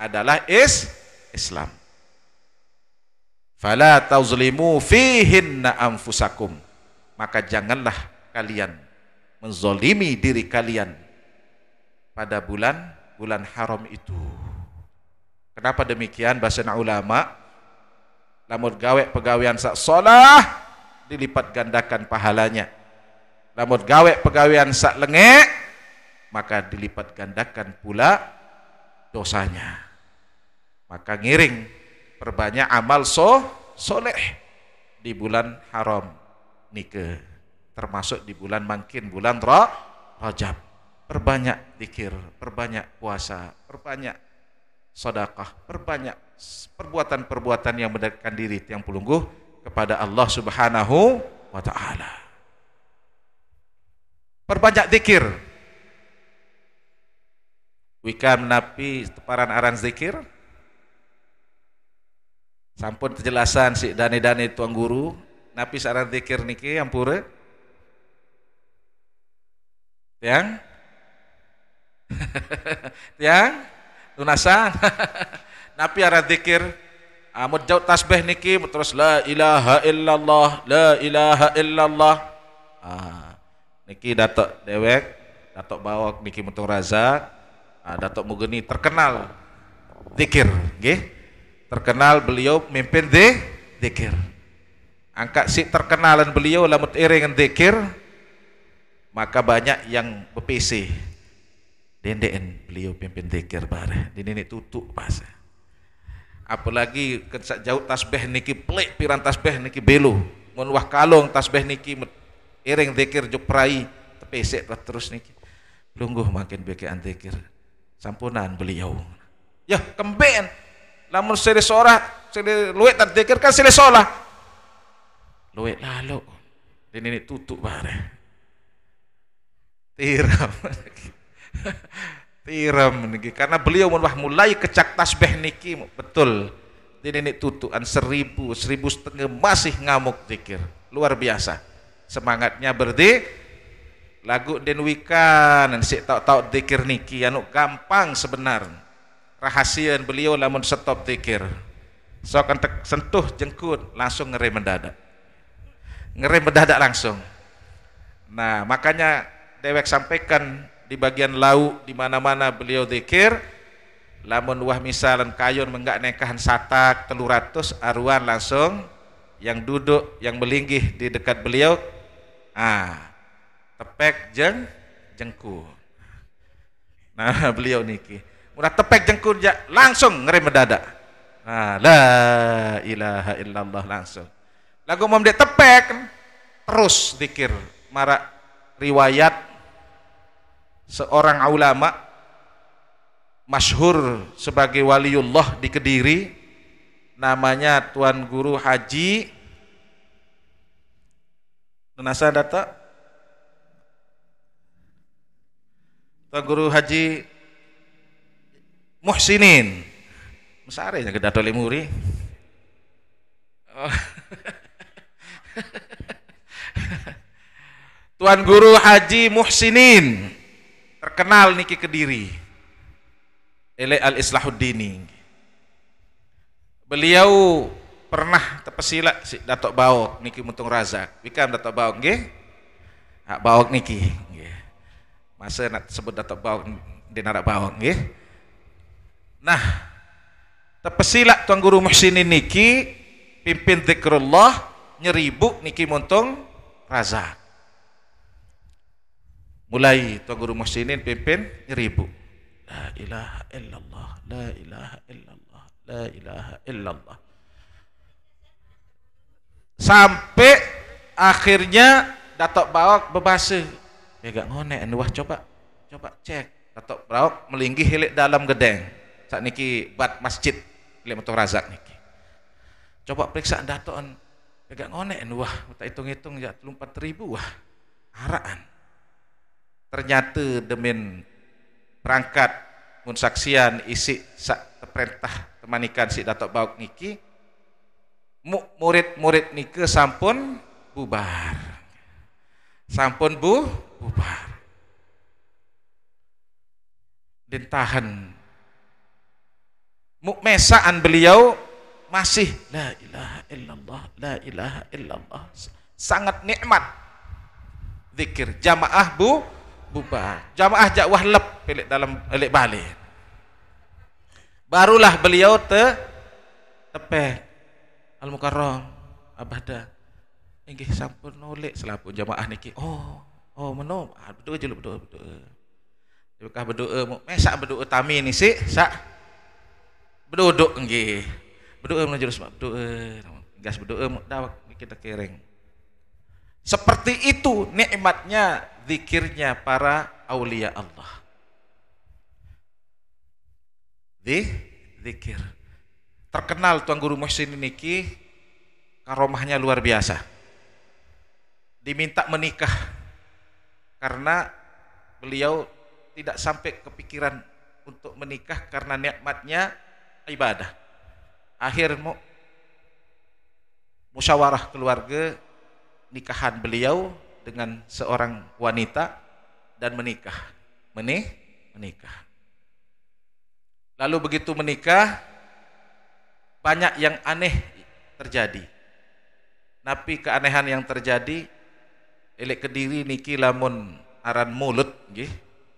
adalah Islam. Fala tazlimu fihinna anfusakum. Maka janganlah kalian menzolimi diri kalian pada bulan haram itu. Kenapa demikian? Bahasa ulama, lamun gawe pegawaian sak solah dilipat gandakan pahalanya. Lamun gawe pegawean sak lengek, maka dilipat gandakan pula dosanya. Maka ngiring perbanyak amal soleh di bulan haram nike, termasuk di bulan mangkin bulan Rajab. Perbanyak zikir, perbanyak puasa, perbanyak sedekah, perbanyak perbuatan-perbuatan yang mendekatkan diri yang pelungguh kepada Allah Subhanahu wa taala. Perbanyak zikir. Wikam napi teparan aran zikir. Sampun penjelasan si dane-dane tuang guru, napi saran zikir niki ampura. Tiang? Tiang? Lunasan. Napi aran zikir. Amud jauh tasbih niki terus la ilaha illallah, la ilaha illallah. Niki datuk dewek, datuk bawak niki mutung razak. Datuk Mugeni terkenal zikir, nggih. Terkenal beliau mimpin zikir. Angkat si terkenalan beliau lamun iringan zikir, maka banyak yang berpc. Dendeen beliau pimpin zikir bare. Dini tutuk pas. Apalagi kesak jauh tasbih niki pelik piran tasbih niki belo. Mun wah kalong tasbih niki iring zikir juk prai tepesek terus niki. Lungguh makin bekean zikir. Sampunan beliau. Ya kemben. Lamun sele sorah, sele luwet tak zikir kan sele solah. Luwet lalu. Dini tutuk bare. Tiram. Tiram niki karena beliau wah mulai kecak tasbih niki betul. Dini tutukan 1.000 masih ngamuk zikir. Luar biasa. Semangatnya lagu den wikan sik tahu zikir niki anu gampang sebenarnya. Rahasian beliau lamun stop zikir. Sok entek sentuh jengkut langsung ngerem mendadak. Ngerem mendadak langsung. Nah, makanya dewek sampaikan di bagian lauk di mana-mana beliau zikir. Lamun wah misalan kayon menggak nekahan satak 300 aruan langsung yang duduk yang melinggih di dekat beliau tepek jengkut. Nah, beliau niki udah tepek jengkut langsung ngerem mendadak. La ilaha illallah langsung. Lagu mau dia tepek terus zikir. Marak riwayat seorang ulama masyhur sebagai waliullah di Kediri, namanya Tuan Guru Haji Nasa data Tuan Guru Haji Muhsinin mesarenya ke Dato Lemuri. Tuan Guru Haji Muhsinin terkenal niki Kediri. Ele al-Islahuddini. Beliau pernah tepesila si Datuk Bawok niki Mutung Razak. Wikam Datuk Bawok nggih? Bawok niki nggih. Masa nak sebut Datuk Bawok di narak Bawok nggih. Nah, tepesila Tuan Guru Muhsinin niki pimpin zikrullah nyeribu niki Mutung Razak. Mulai Tuan Guru Muhsinin pimpin nyeribu. La ilaha illallah, la ilaha illallah, la ilaha illallah. Sampai akhirnya Datuk Bawok berbahasa. Ya gak ngonek, wah coba cek. Datuk Bawok melinggih hilik dalam gedeng. Saat niki bat masjid hilik Mutung Razak niki. Coba periksa Datuk ya gak ngonek, wah tak hitung-hitung ya 4.000 wah. Haraan. Ternyata demin perangkat mun saksian isi sak perintah temanikan si Datuk Bawok niki murid-murid niki sampun bubar. Sampun bubar. Ditahan. Mesaan beliau masih la ilaha illallah, la ilaha illallah. Sangat nikmat zikir. Jamaah bubar. Jamaah jak wahlep pelik dalam elik balik. Barulah beliau tepek Al-Mukarram Abada. Inggih sampun nolek selapun jamaah niki. Oh meno. Berdoa je lu berdoa. Dibekah berdoa mesak berdoa tami ni sik sak berduduk nggih. Berdoa menuju sebab berdoa. Gas berdoa dah kita kereng. Seperti itu nikmatnya zikirnya para aulia Allah. Zikir. Terkenal Tuan Guru Muhsin niki karomahnya luar biasa. Diminta menikah karena beliau tidak sampai kepikiran untuk menikah karena nikmatnya ibadah. Akhir musyawarah keluarga nikahan beliau dengan seorang wanita dan menikah. Lalu begitu menikah banyak yang aneh terjadi. Napi keanehan yang terjadi elek Kediri niki lamun aran mulut nggih.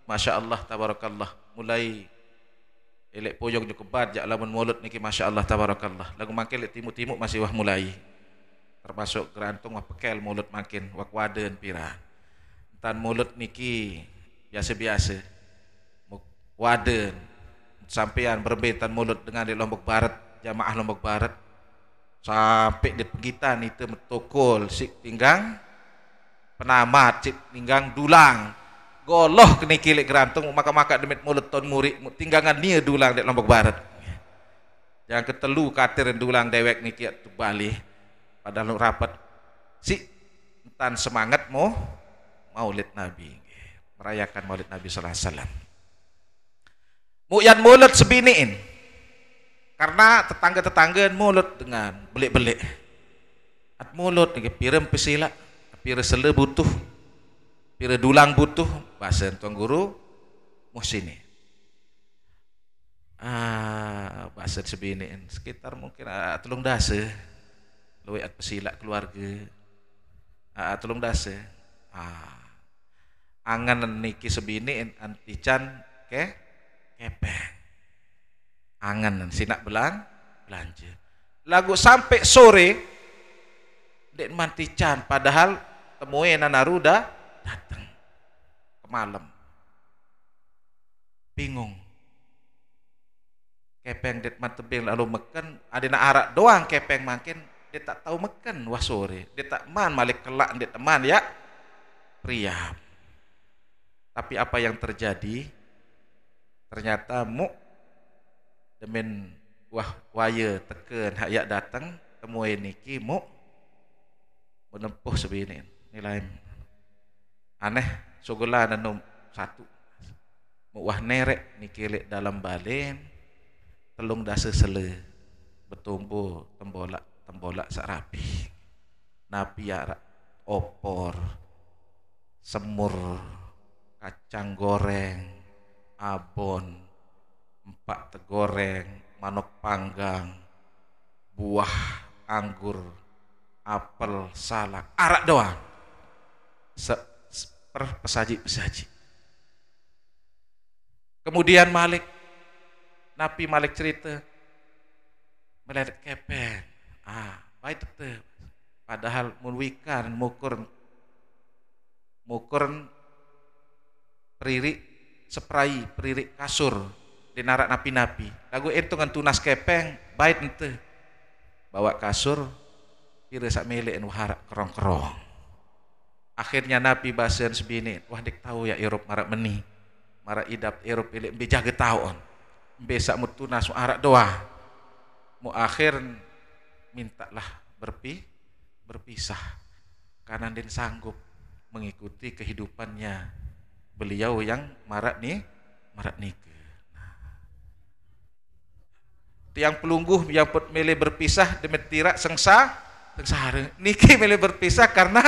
Masya-Allah tabarakallah. Mulai elek pojok jo kebat jak lamun mulut niki masya-Allah tabarakallah. Lagu makin elek timuk-timuk masih wah mulai. Termasuk gerantung wah pekel mulut makin wak waden pira. Entan mulut niki biasa-biasa. Waden sampean berbetan mulut dengan di Lombok Barat, jamaah Lombok Barat. Sampai di pegitan itu metokol sik tinggang penamat cip tinggang dulang goloh kini kilik gerantung maka demit mulut ton murid tinggangan nia dulang di Lombok Barat. Yang ketelu katir dulang dewek niki tu Bali padahal rapat si entan semangat maulid Nabi, merayakan maulid Nabi sallallahu alaihi wasallam. Muyan mulut sebiniin karena tetangga-tetangga mulut dengan belik-belik. At mulut niki pirem pesila pira sele butuh, pira dulang butuh, bahasa Tuan Guru Muhsin. Bahasa sebini sekitar mungkin telung dasa, luwe at pesila keluarga, telung dasa. Angan niki sebini antican kepeng. Angan sinak belanja. Lagu sampai sore dek mantican padahal temui Naruda datang ke malam. Bingung. Kepeng det matebing lalu meken adina arak doang kepeng makin dia tak tahu meken wah sore. Dia tak man malik kelak dia teman ya pria. Tapi apa yang terjadi? Ternyata demen waya teken hayak datang temui niki menempuh sebini nilai aneh sugula nanum satu wah nerek nikilek dalam balen telung dasa sele betumbuh tembolak sarapi napi arak opor semur kacang goreng abon empak tegoreng manuk panggang buah anggur apel, salak, arak doang. Pesaji. Kemudian Nabi Malik cerita melihat kepeng. Baik tetep. Padahal munwikan mukur peririk kasur di narak napi-napi. Lagu itu kan tunas kepeng, baik ente. Bawa kasur kira sak milik harak kerong-kerong. Akhirnya Nabi basen sebini, wah dik tahu ya Eropa marak meni. Marak idap Eropa ilik bijak getahun. Besak mutunas harak doa. Mu akhir mintalah berpisah. Karena din sanggup mengikuti kehidupannya beliau yang marak nikah. Tiang pelungguh yang milih berpisah demi tirak sengsara niki milih berpisah karena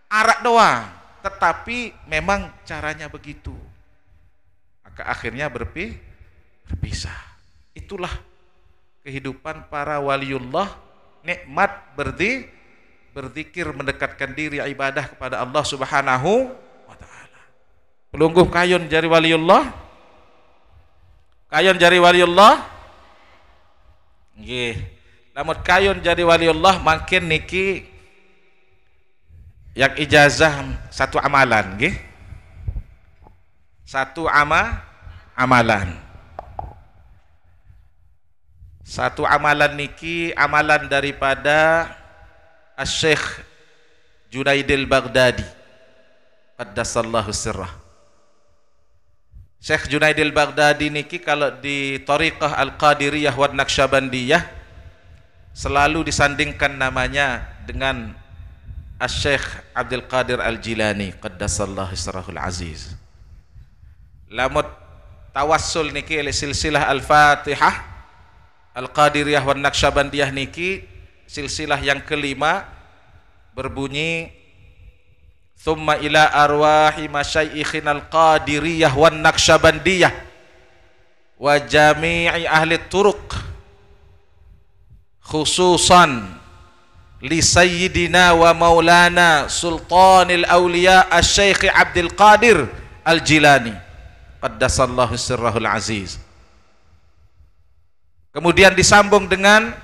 arak doang, tetapi memang caranya begitu. Maka akhirnya berpisah. Itulah kehidupan para waliullah, nikmat berzikir mendekatkan diri ibadah kepada Allah Subhanahu wa taala. Pelungguh kayon jari waliullah. Nggih. Lamun kayon jadi waliullah makin niki Yang ijazah satu amalan nggih. Satu amalan. Satu amalan niki amalan daripada Asy-Syaikh Junaidil Baghdadi qaddasallahu sirrah. Syekh Junaidil Baghdadi niki kalau di Thariqah Al-Qadiriyah wa Naqsyabandiyah selalu disandingkan namanya dengan Asy-Syaikh Abdul Qadir Al-Jilani qaddasallahu sirrahul aziz. Lamut tawassul niki li silsilah Al-Fatihah Al-Qadiriyah wa Naqsyabandiyah niki silsilah yang kelima berbunyi thumma ila arwahi masyaikhina al-Qadiriyah wa Naqsyabandiyah wa jami'i ahli turuq khususan li sayyidina wa maulana sultanil awliya asy-Syaikh Abdul Qadir Al-Jilani qaddasallahu sirrahul aziz. Kemudian disambung dengan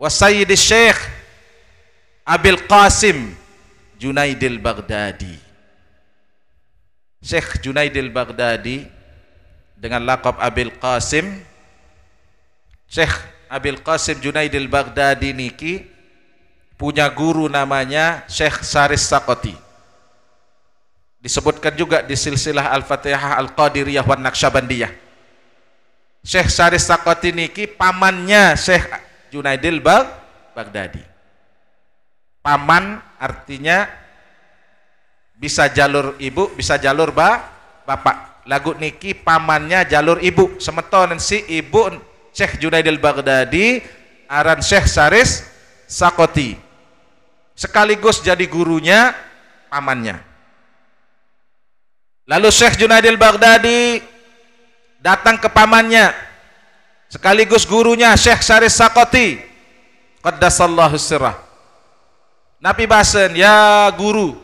wa sayyidi Syekh Abil Qasim Junaidil Baghdadi. Syekh Junaidil Baghdadi dengan laqab Abil Qasim. Syekh Abil Qasim Junaidil Baghdadi niki punya guru namanya Syekh Saris Saqati. Disebutkan juga di silsilah Al-Fatihah Al-Qadiriyah wa Naqsyabandiyah. Syekh Saris Saqati niki pamannya Syekh Junaidil Baghdadi. Paman artinya bisa jalur ibu, bisa jalur bapak. Lagu niki pamannya jalur ibu. Semeton si ibu Syekh Junaidil Baghdadi aran Syekh Saris Saqati. Sekaligus jadi gurunya pamannya. Lalu Syekh Junaidil Baghdadi datang ke pamannya sekaligus gurunya Syekh Saris Saqati qaddasallahu sirrah. Nabi basen, ya guru,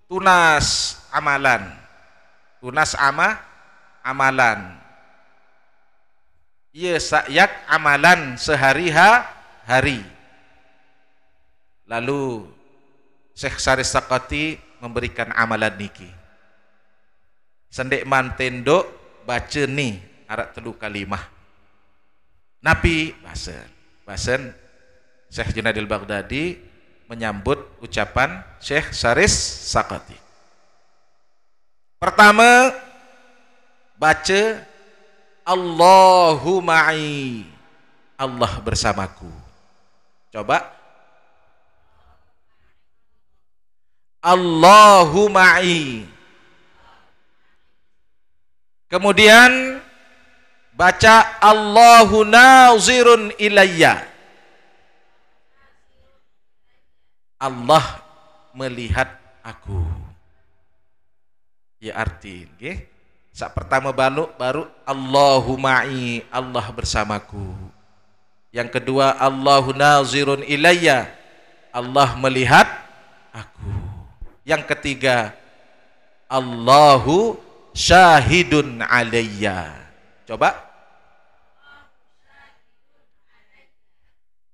tunas amalan. Tunas amalan. Ieu sayak amalan sehari-hari. Lalu Syekh Saris Saqati memberikan amalan niki. Sendek mantendo baca ni arak telu kalimah. Nabi basen Syekh Junaidil Baghdadi menyambut ucapan Syekh Saris Saqati. Pertama baca Allahu ma'i, Allah bersamaku. Coba Allahu ma'i. Kemudian baca Allahu nazirun ilayya. Allah melihat aku. Ya arti nggih. Sak pertama baru Allahu ma'i, Allah bersamaku. Yang kedua Allahu nazirun ilayya, Allah melihat aku. Yang ketiga Allahu syahidun alayya. Coba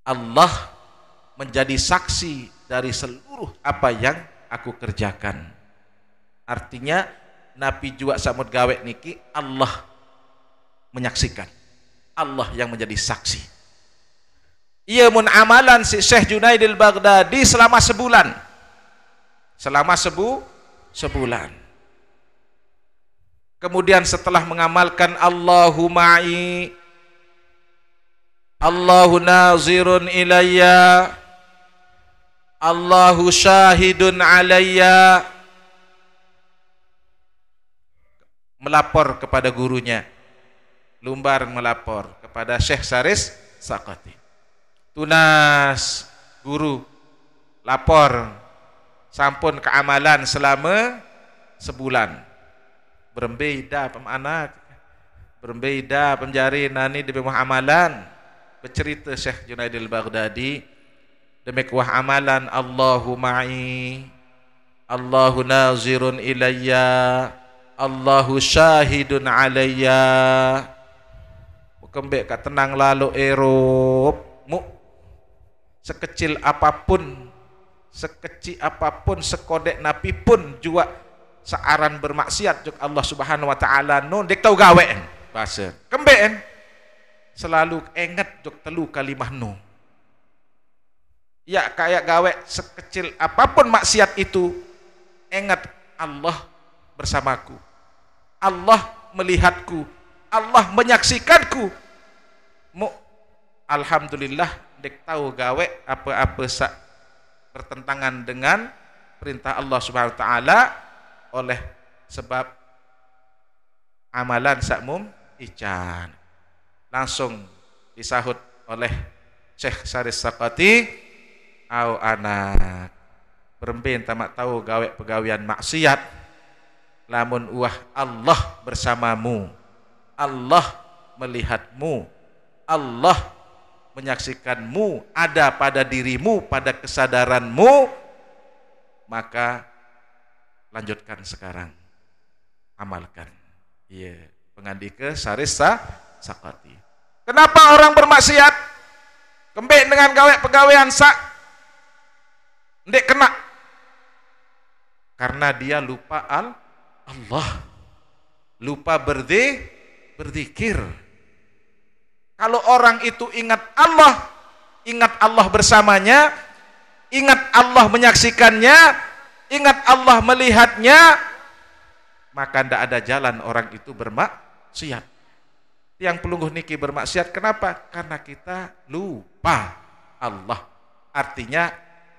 Allah menjadi saksi dari seluruh apa yang aku kerjakan. Artinya Nabi juga samud gawe niki Allah menyaksikan, Allah yang menjadi saksi. Ia mun amalan si Syekh Junaidil Baghdadi selama sebulan. Selama sebulan. Kemudian setelah mengamalkan Allahu ma'i, Allahu nazirun ilayya, Allahu syahidun alayya, melapor kepada gurunya, lumbar melapor kepada Syekh Saris Saqati. Tunas guru lapor sampun keamalan selama sebulan. Berbeda pemanak, berbeda penjari nani demi amalan. Bercerita Syekh Junaidil Baghdadi demi kuah amalan Allahu ma'i, Allahu nazirun ilayya, Allahu syahidun alayya. Kembek kat tenang lalu Eropa mu sekecil apapun sekecil apapun, sekodek napi pun juga searan bermaksiat juk Allah Subhanahu wa taala no dek tau gawe bahasa kemben selalu ingat juk telu kalimah no ya kayak gawe sekecil apapun maksiat itu ingat Allah bersamaku, Allah melihatku, Allah menyaksikanku. Alhamdulillah dek tahu gawe apa-apa sak bertentangan dengan perintah Allah Subhanahu wa taala oleh sebab amalan sakmum ican. Langsung disahut oleh Syekh Saris Saqati, au anak beremben tamak tahu gawe pegawian maksiat, lamun uah Allah bersamamu, Allah melihatmu, Allah menyaksikanmu, ada pada dirimu, pada kesadaranmu, maka lanjutkan sekarang, amalkan. Iya, pengandika Saris Saqati. Kenapa orang bermaksiat kembali dengan gawe pegawean sak ndek kena? Karena dia lupa Allah, lupa berzikir. Kalau orang itu ingat Allah bersamanya, ingat Allah menyaksikannya, ingat Allah melihatnya, maka tidak ada jalan orang itu bermaksiat. Yang pelungguh niki bermaksiat kenapa? Karena kita lupa Allah. Artinya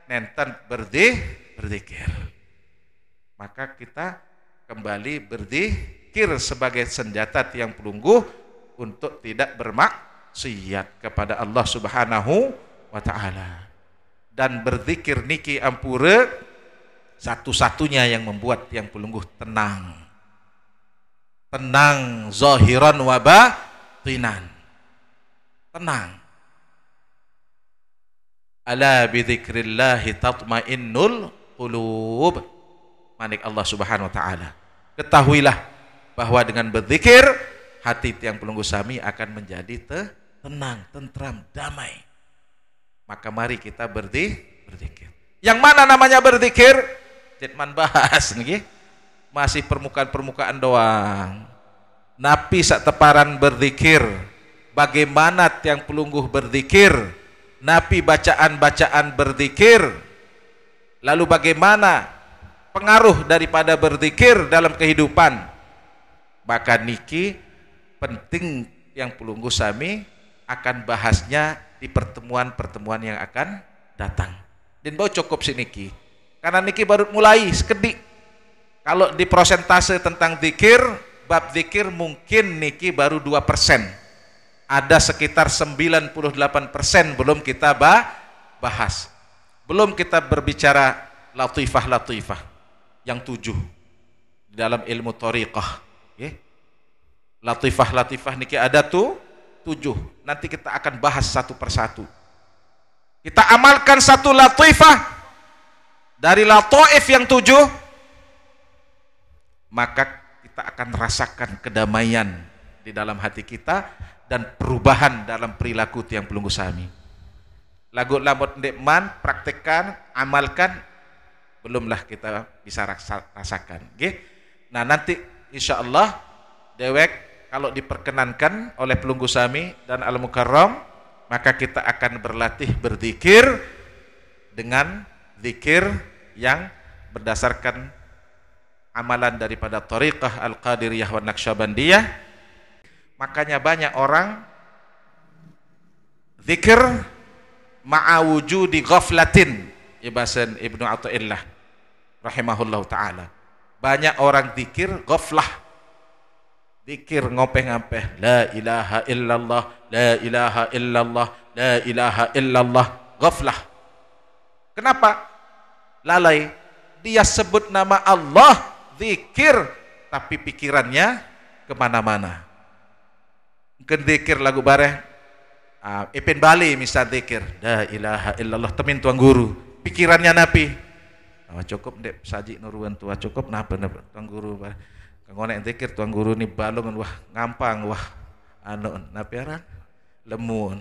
nenten berzikir. Maka kita kembali berzikir sebagai senjata tiang pelungguh untuk tidak bermaksiat kepada Allah Subhanahu wa taala. Dan berzikir niki ampura satu-satunya yang membuat tiang pelungguh tenang. Tenang zahiran wa batinan. Tenang. Ala bidzikrillahi tatmainnul qulub. Manik Allah Subhanahu wa taala. Ketahuilah bahwa dengan berzikir hati tiang pelungguh sami akan menjadi tenang, tentram, damai. Maka mari kita berzikir. Yang mana namanya berzikir? Jetman bahas nih. Masih permukaan-permukaan doang. Napi sak teparan berzikir. Bagaimana tiang pelungguh berzikir? Napi bacaan-bacaan berzikir. Lalu bagaimana pengaruh daripada berzikir dalam kehidupan? Maka niki penting yang pelungguh sami akan bahasnya di pertemuan-pertemuan yang akan datang. Dan bau cukup siniki. Karena niki baru mulai sekedik. Kalau di prosentase tentang zikir, bab zikir mungkin niki baru 2%. Ada sekitar 98% belum kita bahas. Belum kita berbicara latifah-latifah yang 7 di dalam ilmu thariqah. Latifah-latifah niki ada 7. Nanti kita akan bahas satu persatu. Kita amalkan satu latifah dari lataif yang 7, maka kita akan rasakan kedamaian di dalam hati kita dan perubahan dalam perilaku tiang pelungguh sami. Lagu lamut ndekman, praktekkan, amalkan, belumlah kita bisa rasakan. Nah nanti insya Allah dewek kalau diperkenankan oleh pelungguh sami dan al-mukarram, maka kita akan berlatih berzikir dengan zikir yang berdasarkan amalan daripada thariqah al-qadiriyah wa naqsyabandiyah. Makanya banyak orang zikir ma'a wujudi ghaflatin, ibasan Ibnu Athaillah rahimahullahu ta'ala. Banyak orang zikir ghaflah, zikir ngopeh-ngopeh, la ilaha illallah, la ilaha illallah, la ilaha illallah, ghaflah. Kenapa? Lalai. Dia sebut nama Allah, zikir, tapi pikirannya kemana-mana. Mungkin zikir lagu bareh, Ipin Bali misal zikir, la ilaha illallah, temin tuang guru, pikirannya napi. Cukup dek saji nuruan tua, cukup napa tuang guru bareh. Ngonek zikir tuang guru ni balung wah ngampang wah anu napi arang lemun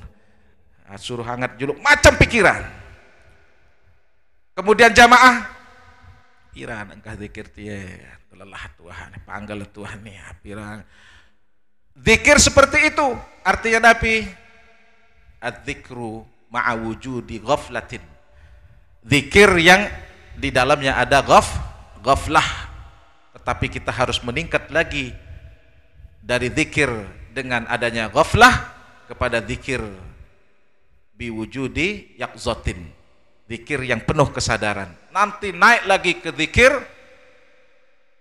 suruh hangat juluk macam pikiran. Kemudian jamaah pirang engkah zikir tieu lelah Tuhan panggil Tuhan nih pirang zikir seperti itu artinya Nabi adzikru ma'a wujudi ghaflatin zikir yang di dalamnya ada ghaflah tetapi kita harus meningkat lagi dari zikir dengan adanya ghaflah kepada zikir biwujudi yaqzatin zikir yang penuh kesadaran nanti naik lagi ke zikir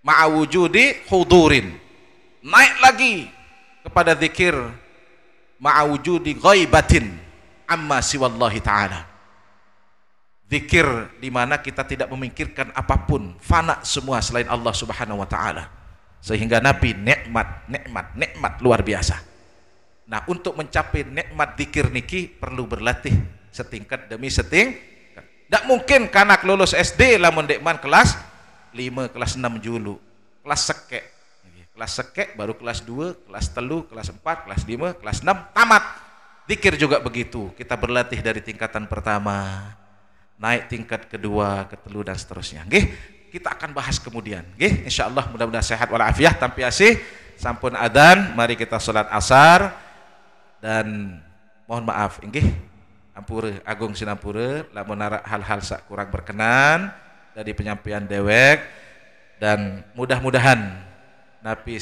ma'awujudi hudurin naik lagi kepada zikir ma'awujudi ghaibatin amma siwallahi ta'ala zikir di mana kita tidak memikirkan apapun fana semua selain Allah subhanahu wa ta'ala sehingga Nabi nikmat luar biasa. Nah untuk mencapai nikmat zikir niki perlu berlatih setingkat demi setingkat. Tidak mungkin kanak lulus SD lamun dekman kelas 5, kelas 6 dulu. Kelas sekek baru kelas 2, kelas 3, kelas 4, kelas 5, kelas 6 tamat. Zikir juga begitu. Kita berlatih dari tingkatan pertama, naik tingkat kedua, ketelu dan seterusnya. Nggih, kita akan bahas kemudian. Nggih, insyaallah mudah-mudahan sehat walafiat tanpa asih. Sampun adzan, mari kita salat asar dan mohon maaf nggih. Ampura Agung Sinampura lamun hal-hal sak kurang berkenan dari penyampaian dewek dan mudah-mudahan napi